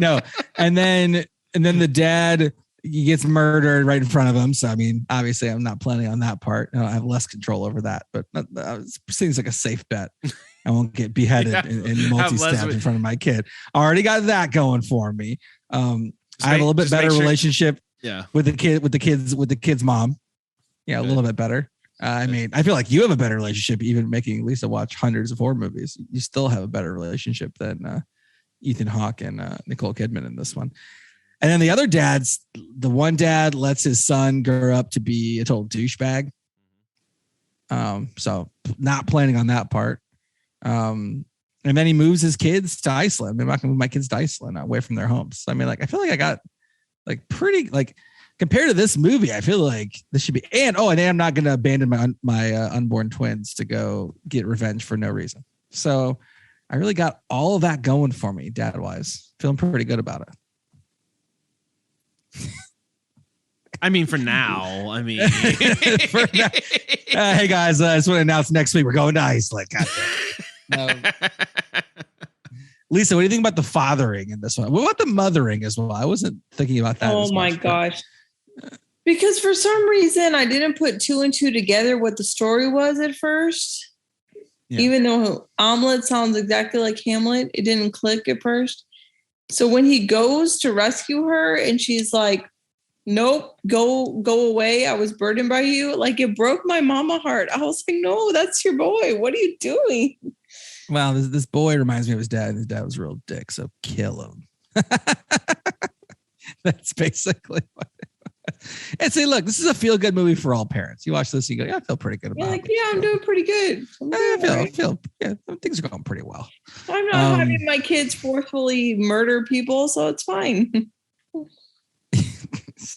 no. And then the dad, he gets murdered right in front of him. So I mean, obviously, I'm not planning on that part. I have less control over that, but it seems like a safe bet. I won't get beheaded and multi-stabbed in front of my kid. I already got that going for me. I have a little bit better relationship with the kid's mom. Yeah, a little bit better. I mean, I feel like you have a better relationship, even making Lisa watch hundreds of horror movies. You still have a better relationship than Ethan Hawke and Nicole Kidman in this one. And then the other dads, the one dad lets his son grow up to be a total douchebag. So not planning on that part. And then he moves his kids to Iceland. I'm not going to move my kids to Iceland, away from their homes. I mean, like, I feel like I got like pretty, like, compared to this movie, I feel like this should be, and I'm not going to abandon my unborn twins to go get revenge for no reason. So I really got all of that going for me, dad wise. Feeling pretty good about it. I mean, for now, I mean, hey guys, I just want to announce next week we're going to Iceland. Lisa, what do you think about the fathering in this one? What about the mothering as well? I wasn't thinking about that. Oh my gosh. Because for some reason I didn't put 2 and 2 together what the story was at first. Yeah. Even though Omelette sounds exactly like Hamlet, it didn't click at first. So when he goes to rescue her and she's like, nope, go away. I was burdened by you. Like, it broke my mama heart. I was like, no, that's your boy. What are you doing? Well, this boy reminds me of his dad, and his dad was a real dick, so kill him. That's basically what it was. And say, look, this is a feel-good movie for all parents. You watch this, you go, yeah, I feel pretty good about it. Yeah, I'm doing pretty good. I feel things are going pretty well. I'm not having my kids forcefully murder people, so it's fine.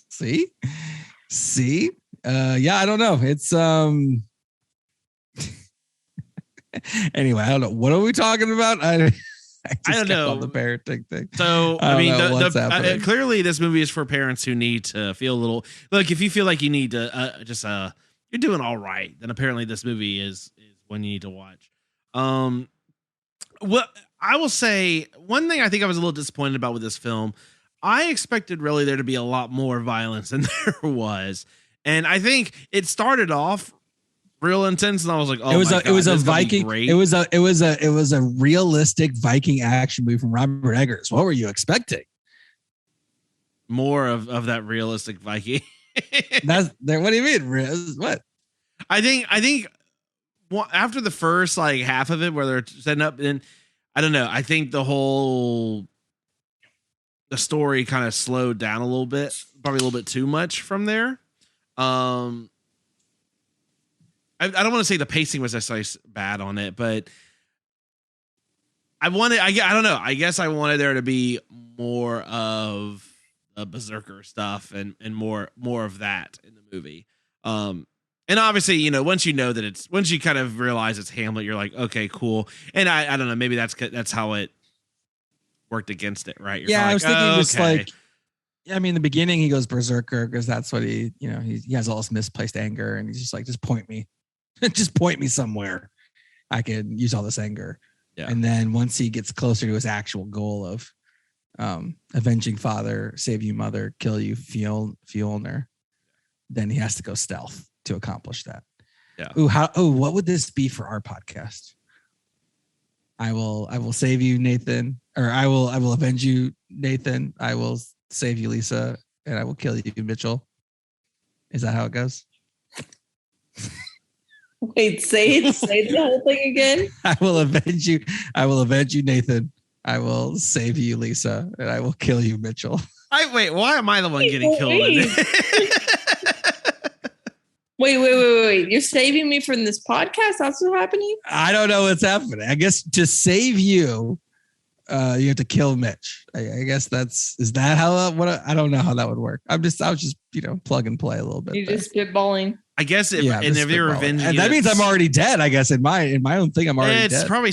See? Yeah, I don't know. It's anyway, I don't know. What are we talking about? I don't know on the parenting thing. So I mean, clearly this movie is for parents who need to feel a little. Look, if you feel like you need to you're doing all right, then apparently this movie is one you need to watch. Well, I will say one thing I think I was a little disappointed about with this film. I expected really there to be a lot more violence than there was, and I think it started off real intense, and I was like, "Oh, it was a Viking. It was a realistic Viking action movie from Robert Eggers." What were you expecting? More of that realistic Viking. What do you mean? What? I think after the first like half of it, where they're setting up, and I don't know. I think the story kind of slowed down a little bit, probably a little bit too much from there. I don't want to say the pacing was necessarily bad on it, but I don't know. I guess I wanted there to be more of a berserker stuff and more of that in the movie. And obviously, once you kind of realize it's Hamlet, you're like, okay, cool. And I don't know, maybe that's how it worked against it, right? I was thinking just like, I mean, in the beginning he goes berserker because that's what he has all this misplaced anger, and he's just like, just point me somewhere I can use all this anger. Yeah. And then once he gets closer to his actual goal of avenging father, save you mother, kill you Fjolnir, then he has to go stealth to accomplish that. Yeah. What would this be for our podcast? I will save you, Nathan, or I will avenge you, Nathan. I will save you, Lisa, and I will kill you, Mitchell. Is that how it goes? Wait, say the whole thing again. I will avenge you, Nathan. I will save you, Lisa, and I will kill you, Mitchell. Wait, why am I the one getting killed in it? Wait. You're saving me from this podcast? That's what's happening? I don't know what's happening. I guess to save you, you have to kill Mitch. I guess is that how I don't know how that would work. I was just plug and play a little bit. You're just spitballing. I guess if you're avenging, and that means I'm already dead. I guess in my own thing, I'm already dead. It's probably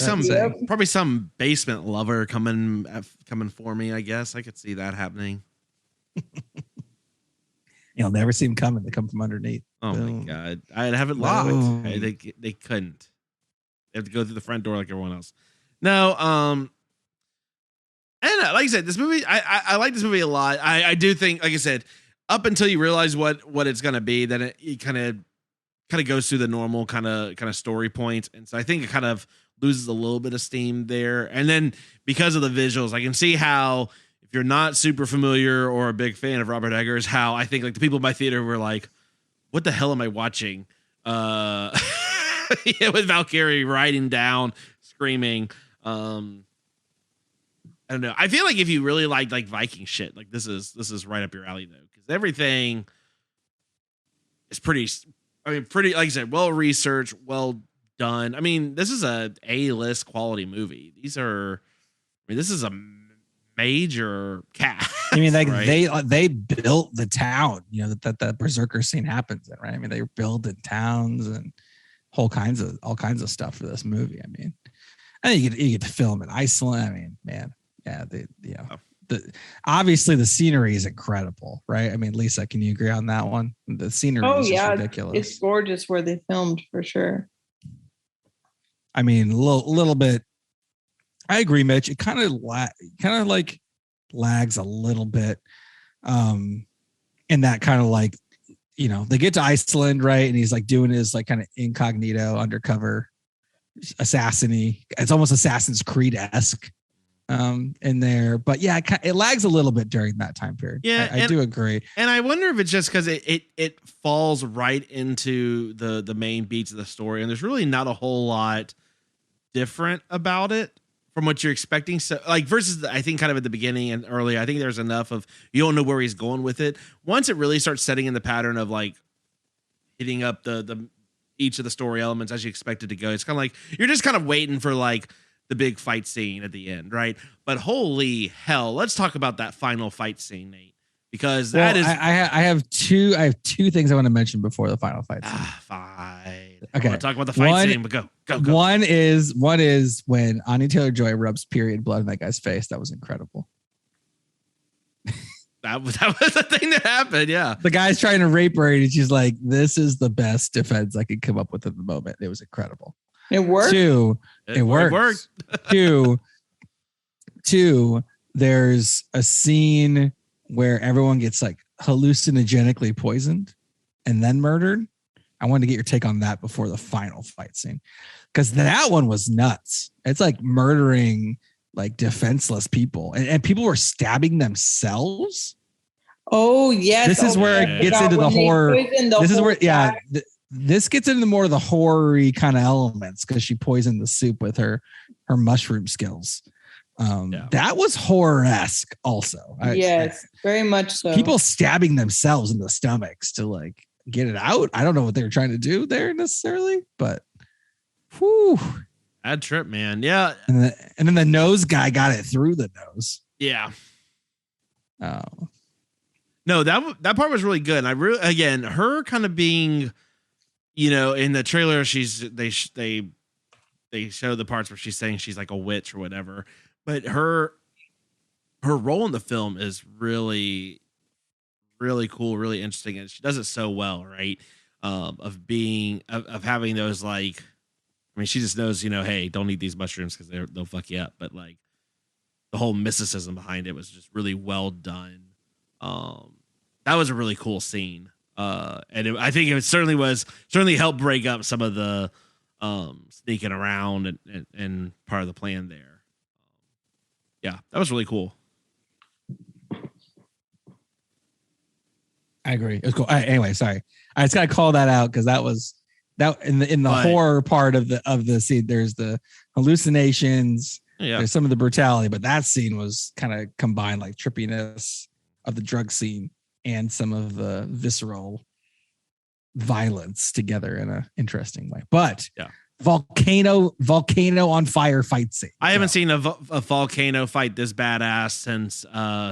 some basement lover coming for me. I guess I could see that happening. You'll never see them coming. They come from underneath. Oh my God. I'd have it locked. Okay, they couldn't. They have to go through the front door like everyone else. No, and like I said, this movie, I like this movie a lot. I do think, like I said, up until you realize what it's gonna be, then it kind of goes through the normal kind of story points. And so I think it kind of loses a little bit of steam there. And then because of the visuals, I can see how if you're not super familiar or a big fan of Robert Eggers, how I think like the people in my theater were like, what the hell am I watching? With Valkyrie riding down, screaming. I don't know. I feel like if you really like Viking shit, like this is right up your alley though, because everything is pretty like I said, well researched, well done. I mean, this is a A-list quality movie. This is a major cast. I mean, like right? they built the town, you know, that berserker scene happens in, right? I mean, they build the towns and all kinds of stuff for this movie. I mean, and you get to film in Iceland. I mean, man, yeah, obviously the scenery is incredible, right? I mean, Lisa, can you agree on that one? The scenery is just ridiculous. It's gorgeous where they filmed for sure. I mean, a little bit. I agree, Mitch. It kind of like lags a little bit, in that kind of like, you know, they get to Iceland, right, and he's like doing his like kind of incognito undercover assassin-y. It's almost Assassin's Creed-esque in there, but yeah, it lags a little bit during that time period. Yeah, I do agree. And I wonder if it's just because it falls right into the main beats of the story, and there's really not a whole lot different about it from what you're expecting. So like versus I think kind of at the beginning and early, I think there's enough of you don't know where he's going with it. Once it really starts setting in the pattern of like hitting up the each of the story elements as you expect it to go, it's kind of like you're just kind of waiting for like the big fight scene at the end, right? But holy hell, let's talk about that final fight scene, Nate. Because that is I have two things I want to mention before the final fight scene. Fine. Okay. I want to talk about the fight scene, but go. One is when Anya Taylor-Joy rubs period blood in that guy's face. That was incredible. That was the thing that happened. Yeah. The guy's trying to rape her, and she's like, "This is the best defense I could come up with at the moment." It was incredible. It worked. It worked. Two, there's a scene where everyone gets like hallucinogenically poisoned and then murdered. I wanted to get your take on that before the final fight scene, because that one was nuts. It's like murdering like defenseless people, and people were stabbing themselves. Oh yes. This is where it gets into the horror. This gets into more of the horror-y kind of elements because she poisoned the soup with her mushroom skills. That was horror-esque also. Yes, very much so. People stabbing themselves in the stomachs to like get it out. I don't know what they were trying to do there necessarily, but whew. Bad trip, man. Yeah. And then the nose guy got it through the nose. Yeah. Oh. No, that part was really good. And I really, again, her kind of being, you know, in the trailer, they show the parts where she's saying she's like a witch or whatever, but her role in the film is really, really cool, really interesting, and she does it so well, right? Of having those like, I mean, she just knows, you know, hey, don't eat these mushrooms because they'll fuck you up, but like the whole mysticism behind it was just really well done. That was a really cool scene. I think it certainly helped break up some of the sneaking around and part of the plan there. Yeah, that was really cool. I agree. It was cool. Anyway, sorry. I just got to call that out because that was in the horror part of the scene. There's the hallucinations. Yeah. There's some of the brutality, but that scene was kind of combined like trippiness of the drug scene and some of the visceral violence together in an interesting way. But yeah, volcano on fire fight scene. I haven't seen a volcano fight this badass since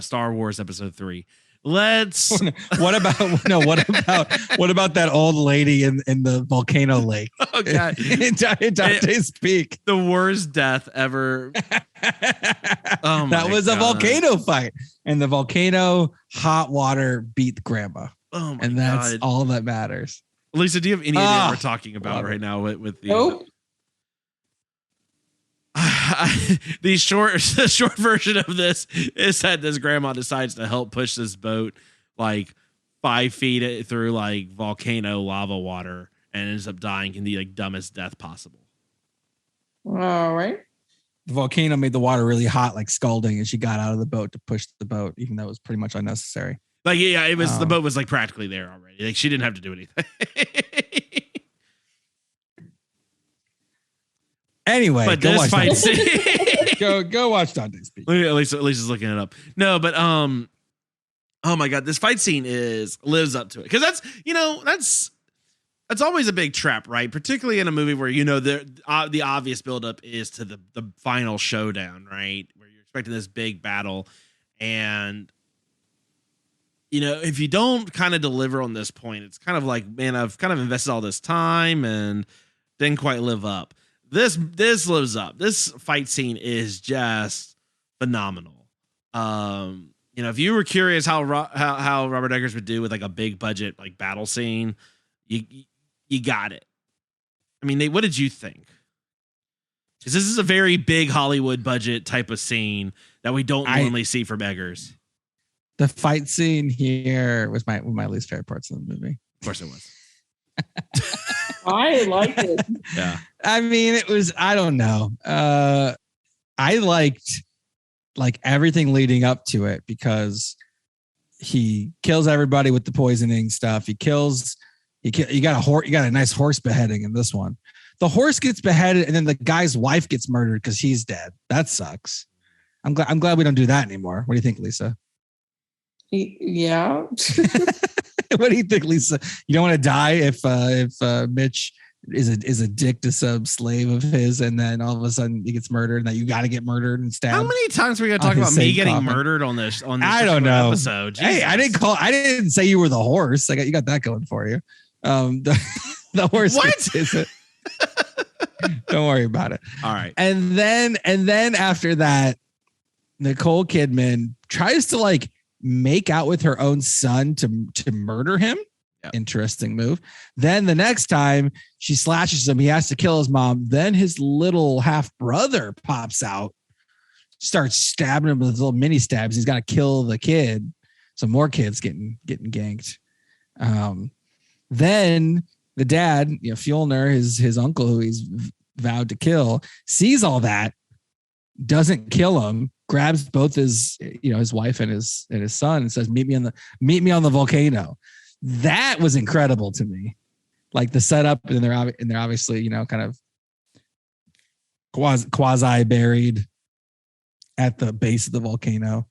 Star Wars Episode 3. Let's. What about that old lady in the volcano lake? Oh god, in Dante's Peak, the worst death ever. Oh, that was a volcano fight, and the volcano hot water beat grandma. Oh my and that's god, all that matters. Lisa, do you have any idea what we're talking about right now with the? Nope. The short version of this is that this grandma decides to help push this boat like 5 feet through like volcano lava water and ends up dying in the like dumbest death possible. All right. The volcano made the water really hot, like scalding, and she got out of the boat to push the boat, even though it was pretty much unnecessary. Like, yeah, it was the boat was like practically there already. Like she didn't have to do anything. Anyway, but this fight scene, go watch Dante's Peak. At least is looking it up. No, but oh my god, this fight scene lives up to it, because that's always a big trap, right? Particularly in a movie where the obvious buildup is to the final showdown, right? Where you're expecting this big battle, and if you don't kind of deliver on this point, it's kind of like, man, I've kind of invested all this time and didn't quite live up. This lives up. This fight scene is just phenomenal. If you were curious how Robert Eggers would do with like a big budget like battle scene, you got it. I mean, what did you think? Because this is a very big Hollywood budget type of scene that we don't normally see from Eggers. The fight scene here was my least favorite parts of the movie. Of course it was. I liked it. Yeah. I mean, it was, I don't know. I liked like everything leading up to it, because he kills everybody with the poisoning stuff. You got a nice horse beheading in this one. The horse gets beheaded and then the guy's wife gets murdered because he's dead. That sucks. I'm glad we don't do that anymore. What do you think, Lisa? Yeah. What do you think, Lisa? You don't want to die if Mitch is a dick to some slave of his, and then all of a sudden he gets murdered, and that you got to get murdered and stabbed. How many times are we gonna talk about me getting murdered on this? I don't know. Episode. Jesus. Hey, I didn't say you were the horse. You got that going for you. The horse. What is it? Don't worry about it. All right. And then after that, Nicole Kidman tries to like make out with her own son to murder him. Yep. Interesting move. Then the next time she slashes him, he has to kill his mom. Then his little half brother pops out, starts stabbing him with little mini stabs. He's got to kill the kid. Some more kids getting ganked. Then the dad, Fjolnir, his uncle, who he's vowed to kill, sees all that, doesn't kill him, grabs both his wife and his son and says, meet me on the volcano. That was incredible to me. Like the setup, and they're obviously, kind of quasi buried at the base of the volcano.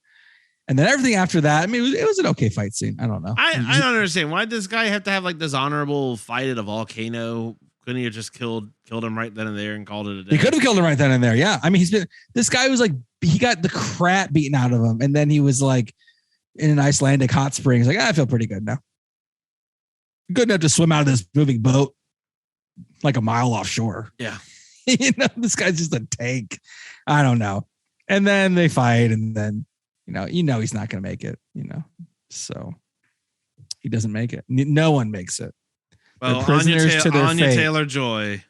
And then everything after that, I mean, it was an okay fight scene. I don't know. I don't understand. Why did this guy have to have like this honorable fight at a volcano? Couldn't he have just killed him right then and there and called it a day? He could have killed him right then and there. Yeah. I mean, this guy was like, he got the crap beaten out of him. And then he was like in an Icelandic hot spring. He's like, I feel pretty good now. Good enough to swim out of this moving boat like a mile offshore. Yeah. This guy's just a tank. I don't know. And then they fight, and then, he's not going to make it, so he doesn't make it. No one makes it. Well, Anya Taylor-Joy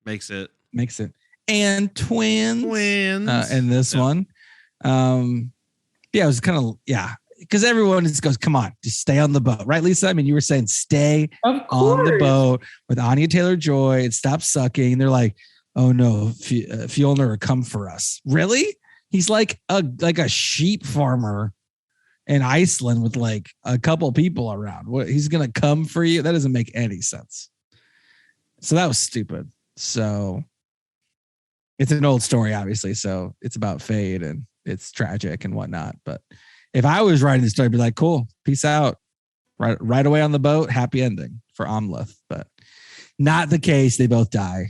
makes it. And twins in this one. It was kind of, because everyone just goes, come on, just stay on the boat. Right, Lisa? I mean, you were saying stay on the boat with Anya Taylor-Joy and stop sucking. And they're like, oh no, Fjolnir will come for us. Really? He's like a sheep farmer in Iceland with like a couple people around. What, he's going to come for you? That doesn't make any sense. So that was stupid. So it's an old story, obviously. So it's about fate and it's tragic and whatnot. But if I was writing this story, I'd be like, cool, peace out. Right away on the boat, happy ending for Amleth. But not the case. They both die.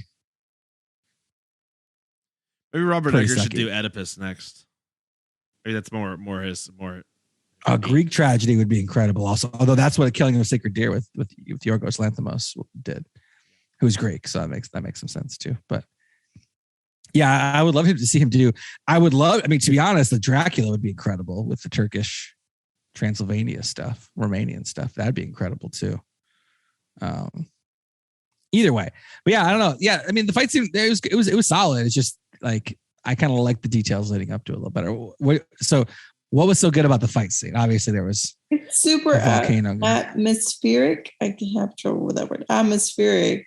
Maybe Robert Eggers should do Oedipus next. Maybe that's more his. A Greek tragedy would be incredible also. Although that's what Killing of a Sacred Deer with Yorgos Lanthimos did. Who's Greek. So that makes some sense too. But yeah, I would love to see him do. To be honest, the Dracula would be incredible with the Turkish Transylvania stuff, Romanian stuff. That'd be incredible too. Either way. But yeah, I don't know. Yeah, I mean the fight scene it was solid. It's just like I kind of like the details leading up to it a little better. What was so good about the fight scene? Obviously there was it's super atmospheric. I can have trouble with that word. Atmospheric.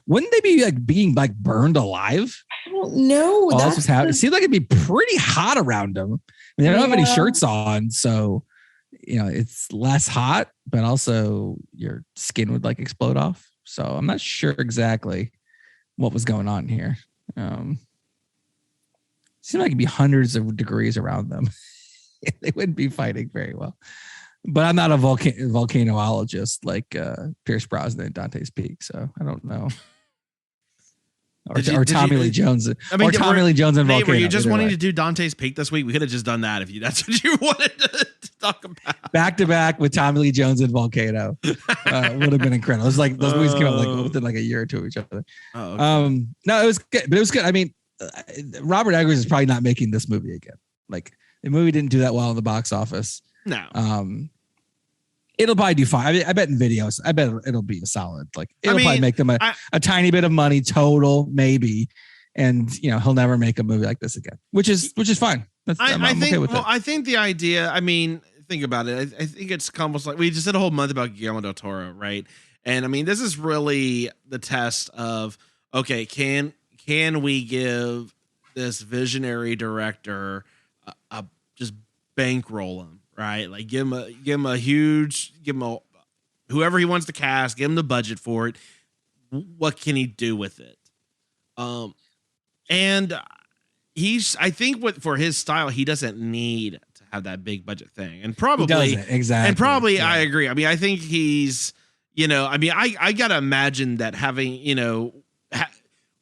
Wouldn't they be like being like burned alive? I don't know. It seems like it'd be pretty hot around them. I mean, they don't have any shirts on, so it's less hot, but also your skin would like explode off. So I'm not sure exactly what was going on here. Seemed like it'd be hundreds of degrees around them. They wouldn't be fighting very well. But I'm not a volcanoologist like Pierce Brosnan and Dante's Peak, so I don't know. Or Tommy Lee Jones. Tommy Lee Jones and Volcano. Were you just wanting to do Dante's Peak this week? We could have just done that if that's what you wanted to talk about. Back to back with Tommy Lee Jones and Volcano. Would have been incredible. It was like those movies came out like within like a year or two of each other. Oh, okay. No, it was good, but it was good. I mean, Robert Eggers is probably not making this movie again. Like the movie didn't do that well in the box office. No. It'll probably do fine. I bet in videos, I bet it'll be a solid. Like it'll probably make them a tiny bit of money total, maybe. And he'll never make a movie like this again, which is fine. I'm okay with that. I think the idea. I mean, think about it. I think it's almost like we just did a whole month about Guillermo del Toro, right? And I mean, this is really the test of okay, can we give this visionary director just bankroll him? Right, like give him whoever he wants to cast, give him the budget for it. What can he do with it? And I think for his style, he doesn't need to have that big budget thing, and probably exactly, and probably I agree. I mean, I think he's, I gotta imagine that having,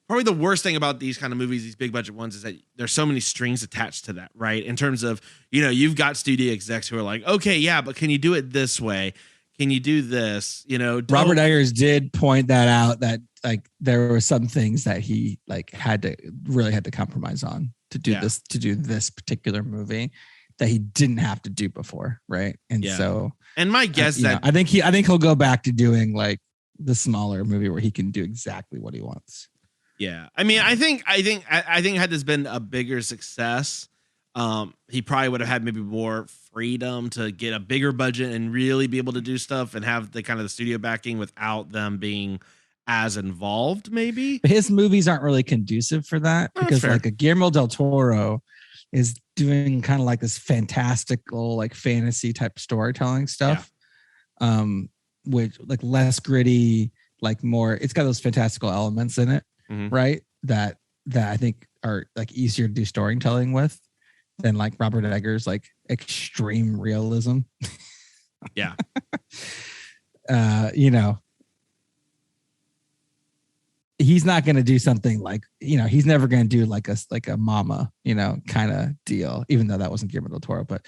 probably the worst thing about these kind of movies, these big budget ones, is that there's so many strings attached to that, right? In terms of, you've got studio execs who are like, okay, yeah, but can you do it this way? Can you do this? Robert Eggers did point that out, that like there were some things that he like had to compromise on to do this particular movie that he didn't have to do before, right? And so, and my guess I think he'll go back to doing like the smaller movie where he can do exactly what he wants. Yeah, I mean, I think had this been a bigger success, he probably would have had maybe more freedom to get a bigger budget and really be able to do stuff and have the kind of the studio backing without them being as involved. Maybe his movies aren't really conducive for that because like a Guillermo del Toro is doing kind of like this fantastical, like fantasy type storytelling stuff, which like less gritty, like more. It's got those fantastical elements in it. Mm-hmm. Right. That I think are like easier to do storytelling with than like Robert Eggers, like extreme realism. Yeah. He's not going to do something like, he's never going to do like a Mama, kind of deal, even though that wasn't Guillermo del Toro, but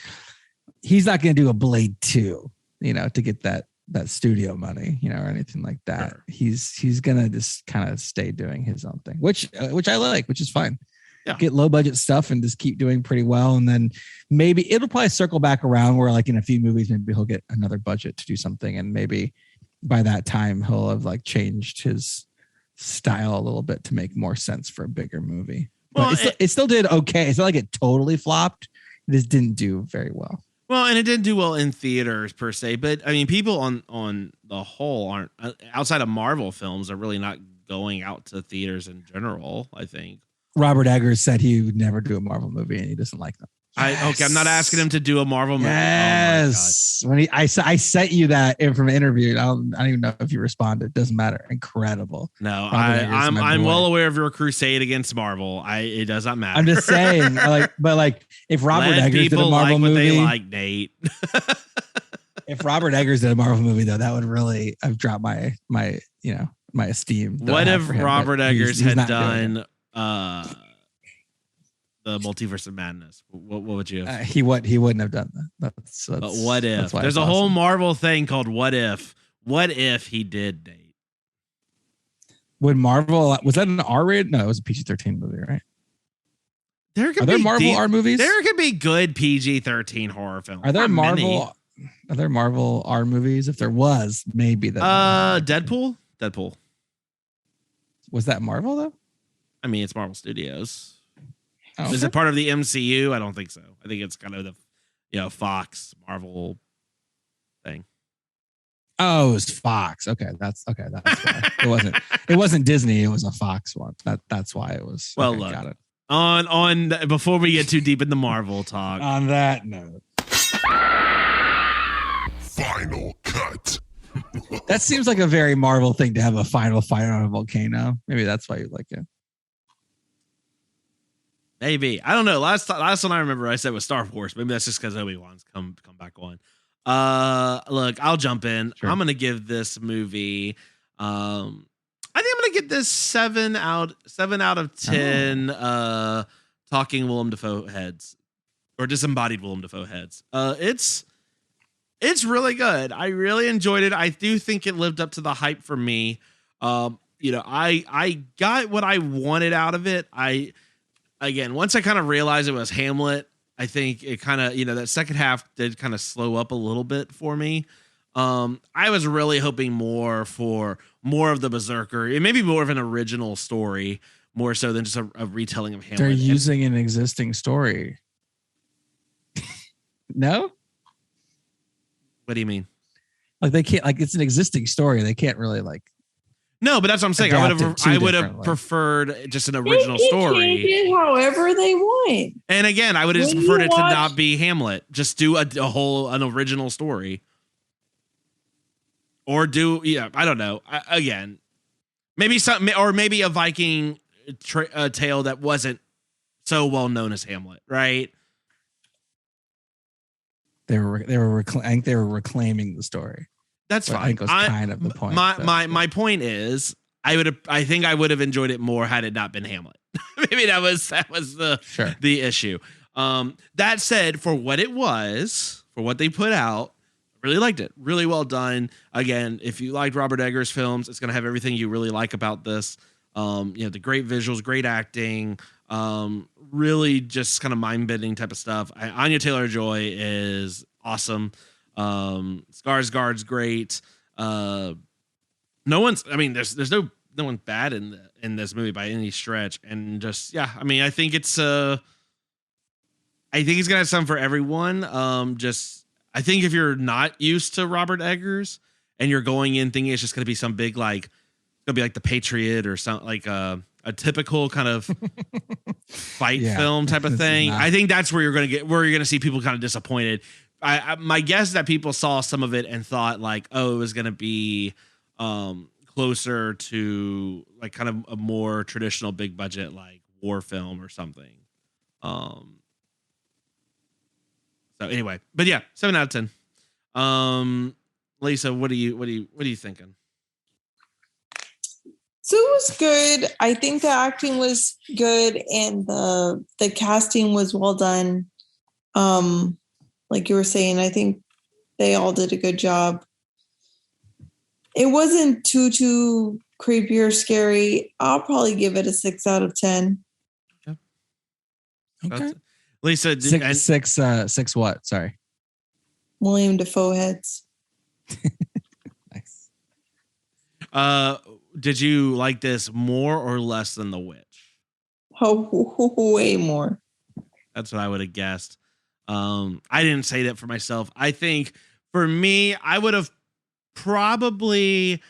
he's not going to do a Blade 2, to get that studio money, or anything like that. Sure. He's gonna just kind of stay doing his own thing, which I like, which is fine. Yeah. Get low budget stuff and just keep doing pretty well, and then maybe it'll probably circle back around where like in a few movies maybe he'll get another budget to do something, and maybe by that time he'll have like changed his style a little bit to make more sense for a bigger movie. Well, but it still did okay. It's not like it totally flopped. It just didn't do very well. Well, and it didn't do well in theaters per se, but I mean, people on the whole aren't outside of Marvel films are really not going out to theaters in general. I think Robert Eggers said he would never do a Marvel movie and he doesn't like them. Okay, I'm not asking him to do a Marvel movie. Yes, I sent you that from an interview. I don't even know if you responded. Doesn't matter. Incredible. No, I'm well aware of your crusade against Marvel. It does not matter. I'm just saying, but if Robert Eggers did a Marvel movie, they like Nate. If Robert Eggers did a Marvel movie, though, that would really have dropped my esteem. What if Robert Eggers had done the Multiverse of Madness? What would you have? He wouldn't have done that. But what if? There's a whole Marvel thing called What If. What if he did, Nate? Would Marvel, was that an R-rated? No, it was a PG-13 movie, right? Are there Marvel R movies? There could be good PG-13 horror films. Are there Marvel R movies? If there was, maybe that. Deadpool. Was that Marvel though? I mean, it's Marvel Studios. Oh, okay. Is it part of the MCU? I don't think so. I think it's kind of the Fox Marvel thing. Oh, it was Fox. Okay, that's why. It wasn't Disney. It was a Fox one. That's why it was. Well, okay, look, got it. On before we get too deep in the Marvel talk. On that note, Final cut. that seems like a very Marvel thing to have a final fight on a volcano. Maybe that's why you like it. Maybe, I don't know. Last one I remember I said was Star Wars. Maybe that's just because Obi-Wan's come back on. Look, I'll jump in. Sure. I'm gonna give this movie. I think I'm gonna give this 7 out of 10. Talking Willem Dafoe heads, or disembodied Willem Dafoe heads. It's really good. I really enjoyed it. I do think it lived up to the hype for me. I got what I wanted out of it. Once I kind of realized it was Hamlet, I think it kind of, that second half did kind of slow up a little bit for me. I was really hoping more of the Berserker, and maybe more of an original story, more so than just a retelling of Hamlet. They're using an existing story. No? What do you mean? Like they can't, like it's an existing story. They can't really like. No, but that's what I'm saying. I would have preferred just an original story. Change it however they want. And again, I would have preferred it to not be Hamlet. Just do an original story. Or I don't know. Again, maybe something, or maybe a Viking tale that wasn't so well known as Hamlet, right? I think they were reclaiming the story. That's fine. I think was kind of the point. My point is, I think I would have enjoyed it more had it not been Hamlet. Maybe that was the issue. That said, for what it was, for what they put out, I really liked it. Really well done. Again, if you liked Robert Eggers films, it's going to have everything you really like about this. The great visuals, great acting, really just kind of mind-bending type of stuff. Anya Taylor-Joy is awesome. Skarsgard's great. There's no one bad in this movie by any stretch. And just, I think it's gonna have something for everyone. I think if you're not used to Robert Eggers and you're going in thinking it's just gonna be some big, like, it's gonna be like The Patriot or something, like a typical kind of fight film type of thing. I think that's where you're gonna see people kind of disappointed. My guess is that people saw some of it and thought like, oh, it was going to be closer to like kind of a more traditional big budget, like war film or something. So anyway, but yeah, 7 out of 10. Lisa, what are you thinking? So it was good. I think the acting was good and the casting was well done. Like you were saying, I think they all did a good job. It wasn't too creepy or scary. I'll probably give it a 6 out of 10. Okay. Lisa, six what? Sorry. William Dafoe heads. Nice. Did you like this more or less than The Witch? Oh, way more. That's what I would have guessed. I didn't say that for myself. I think for me, I would have probably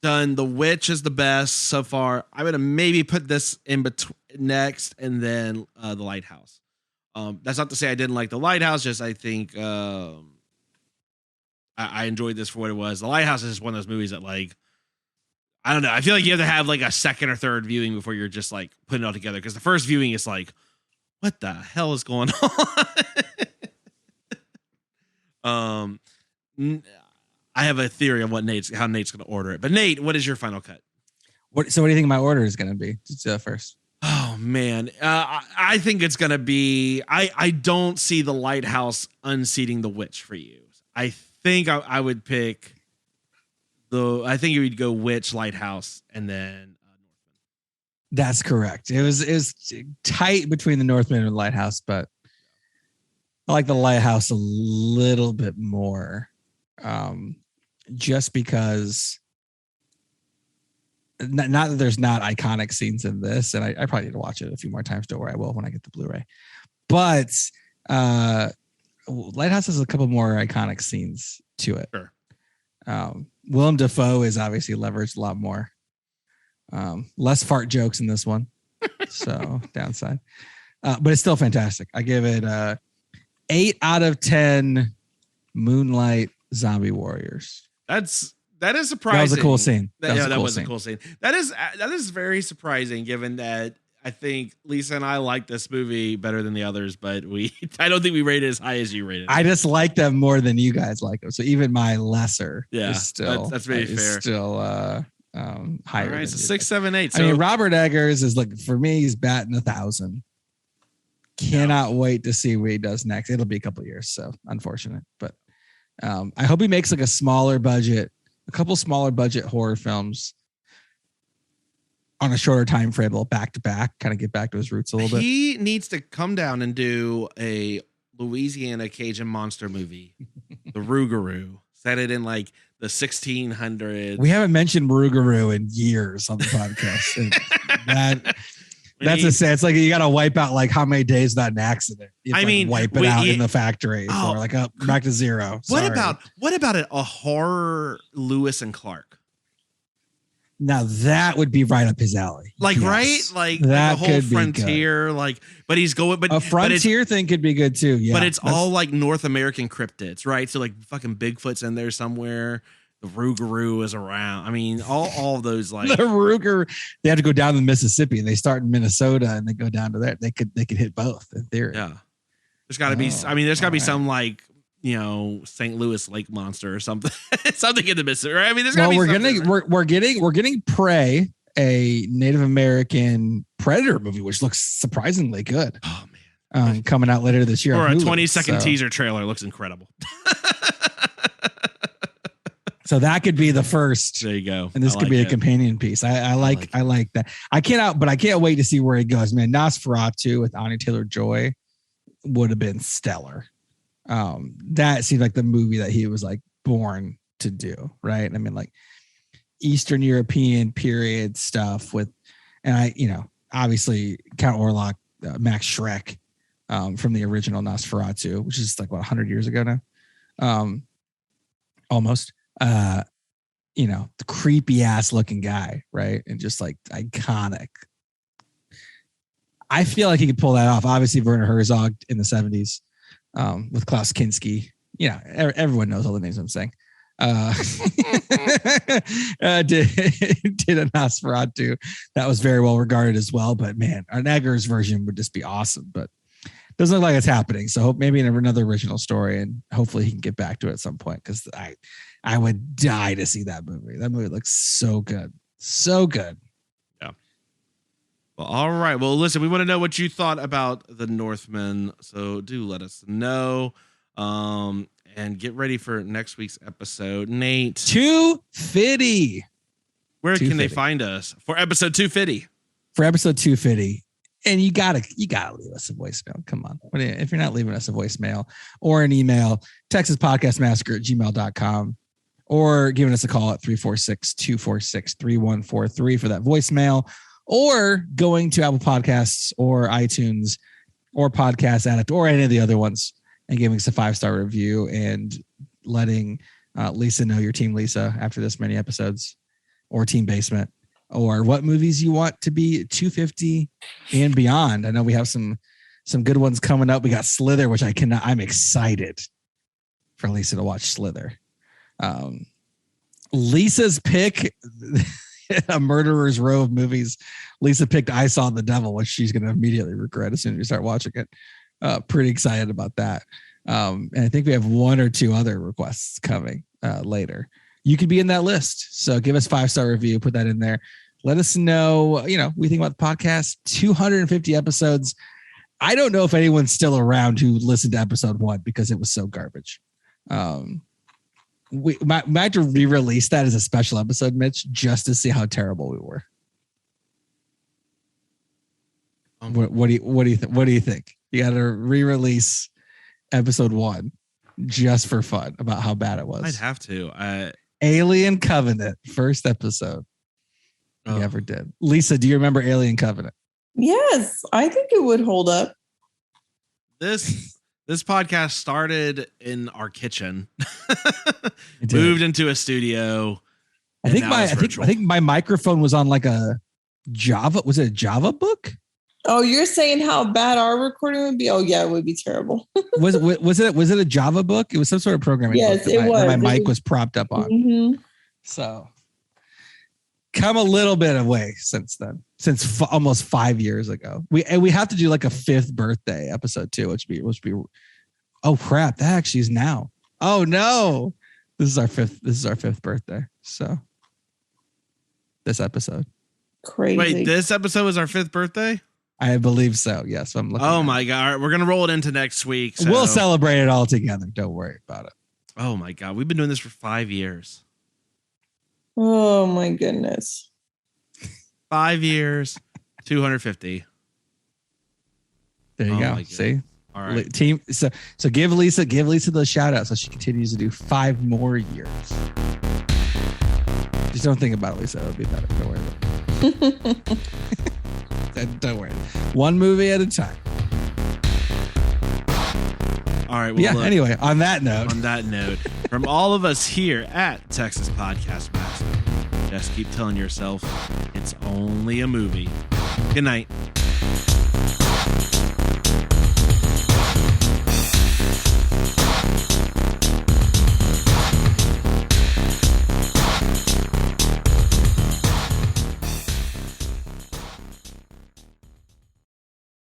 done The Witch as the best so far. I would have maybe put this in between next and then The Lighthouse. That's not to say I didn't like The Lighthouse, just I think I enjoyed this for what it was. The Lighthouse is just one of those movies that, like, I don't know. I feel like you have to have like a second or third viewing before you're just like putting it all together. Because the first viewing is like, what the hell is going on? I have a theory on how Nate's going to order it. But Nate, what is your final cut? So what do you think my order is going to be? Just first. Oh man, I think it's going to be. I don't see The Lighthouse unseating The Witch for you. I think I would pick. I think you would go Witch, Lighthouse, and then Northman. That's correct. It was tight between the Northman and the Lighthouse, but I like the Lighthouse a little bit more, just because. Not that there's not iconic scenes in this, and I probably need to watch it a few more times. Don't worry, I will when I get the Blu-ray. But Lighthouse has a couple more iconic scenes to it. Sure. Willem Dafoe is obviously leveraged a lot more. Less fart jokes in this one. So downside. But it's still fantastic. I give it 8 out of 10 Moonlight Zombie Warriors. That is surprising. That was a cool scene. That was a cool scene. That is very surprising, given that I think Lisa and I like this movie better than the others, but I don't think we rate it as high as you rated it. I just like them more than you guys like them. So even my lesser is still that's very fair. Still higher. All right, so 6, 7, 8. So, I mean, Robert Eggers is like, for me, he's batting 1,000. Cannot wait to see what he does next. It'll be a couple of years, so unfortunate. But I hope he makes like a couple smaller budget horror films on a shorter time frame, back to back, kind of get back to his roots a little bit. He needs to come down and do a Louisiana Cajun monster movie, the Rougarou. Set it in like the 1600s. We haven't mentioned Rougarou in years on the podcast. That's a sense. Like you got to wipe out like how many days without an accident. Wipe it out in the factory. Or like back to zero. What about a horror Lewis and Clark? Now that would be right up his alley. Like, yes. Right? Like the whole frontier, but he's going, but a frontier thing could be good too. Yeah. But it's all like North American cryptids, right? So like fucking Bigfoot's in there somewhere. The Rougarou is around. I mean, all of those like the Rougarou, they have to go down to Mississippi. They start in Minnesota and they go down to there. They could hit both in theory. Yeah. There's gotta be, there's gotta be some like, St. Louis lake monster or something, something in the Mississippi, right? I mean, there's gotta be we're getting Prey, a Native American predator movie, which looks surprisingly good. Oh man. Coming out later this year. Or a 20-second teaser trailer looks incredible. So that could be the first. There you go. And this could be a companion piece. I like that. I can't wait to see where it goes, man. Nosferatu with Anya Taylor-Joy would have been stellar. That seemed like the movie that he was like born to do, right? I mean, like Eastern European period stuff with, and obviously Count Orlok, Max Schreck, from the original Nosferatu, which is like 100 years ago now, almost. The creepy ass looking guy, right? And just like iconic. I feel like he could pull that off. Obviously, Werner Herzog in the 70s. With Klaus Kinski, everyone knows all the names I'm saying. Did a Nosferatu that was very well regarded as well. But man, an Eggers version would just be awesome. But doesn't look like it's happening. So hope maybe in another original story, and hopefully he can get back to it at some point, because I would die to see that movie. That movie looks so good, so good. Well, all right. Well, listen, we want to know what you thought about the Northman, so do let us know. And get ready for next week's episode. Nate, 250. Where can they find us for episode 250? For episode 250, and you gotta leave us a voicemail. Come on, if you're not leaving us a voicemail or an email, TexasPodcastMassacre@gmail.com, or giving us a call at 346-246-3143 for that voicemail. Or going to Apple Podcasts or iTunes or Podcast Addict or any of the other ones and giving us a 5-star review and letting Lisa know, your Team Lisa, after this many episodes, or Team Basement, or what movies you want to be 250 and beyond. I know we have some good ones coming up. We got Slither, which I'm excited for Lisa to watch Slither. Lisa's pick, a murderer's row of movies. Lisa picked I Saw the Devil, which she's going to immediately regret as soon as we start watching it. Pretty excited about that. And I think we have 1 or 2 other requests coming later. You could be in that list. So give us 5-star review, put that in there. Let us know, what you think about the podcast. 250 episodes. I don't know if anyone's still around who listened to episode 1 because it was so garbage. We might have to re-release that as a special episode, Mitch, just to see how terrible we were. What do you think? You got to re-release episode 1 just for fun about how bad it was. I'd have to. Alien Covenant, first episode we ever did. Lisa, do you remember Alien Covenant? Yes, I think it would hold up. This This podcast started in our kitchen, moved into a studio. I think my microphone was on like a Java. Was it a Java book? Oh, you're saying how bad our recording would be? Oh yeah, it would be terrible. was it a Java book? It was some sort of programming yes, book it was. that my mic was propped up on. Mm-hmm. So come a little bit away since then, almost 5 years ago. We have to do like a 5th birthday episode too, which be oh crap, that actually is now. Oh no. This is our 5th birthday. So this episode. Crazy. Wait, this episode was our 5th birthday? I believe so. Yes, I'm looking. Oh my god, we're gonna roll it into next week. So. We'll celebrate it all together. Don't worry about it. Oh my god, we've been doing this for 5 years. Oh my goodness. 5 years, 250. There you go. See, all right, team. So give Lisa the shout out so she continues to do 5 more years. Just don't think about it, Lisa. It'll be better. Don't worry about it. Don't worry. One movie at a time. All right. Well, yeah. Look, anyway, on that note, from all of us here at Texas Podcast Master, just keep telling yourself it's only a movie. Good night.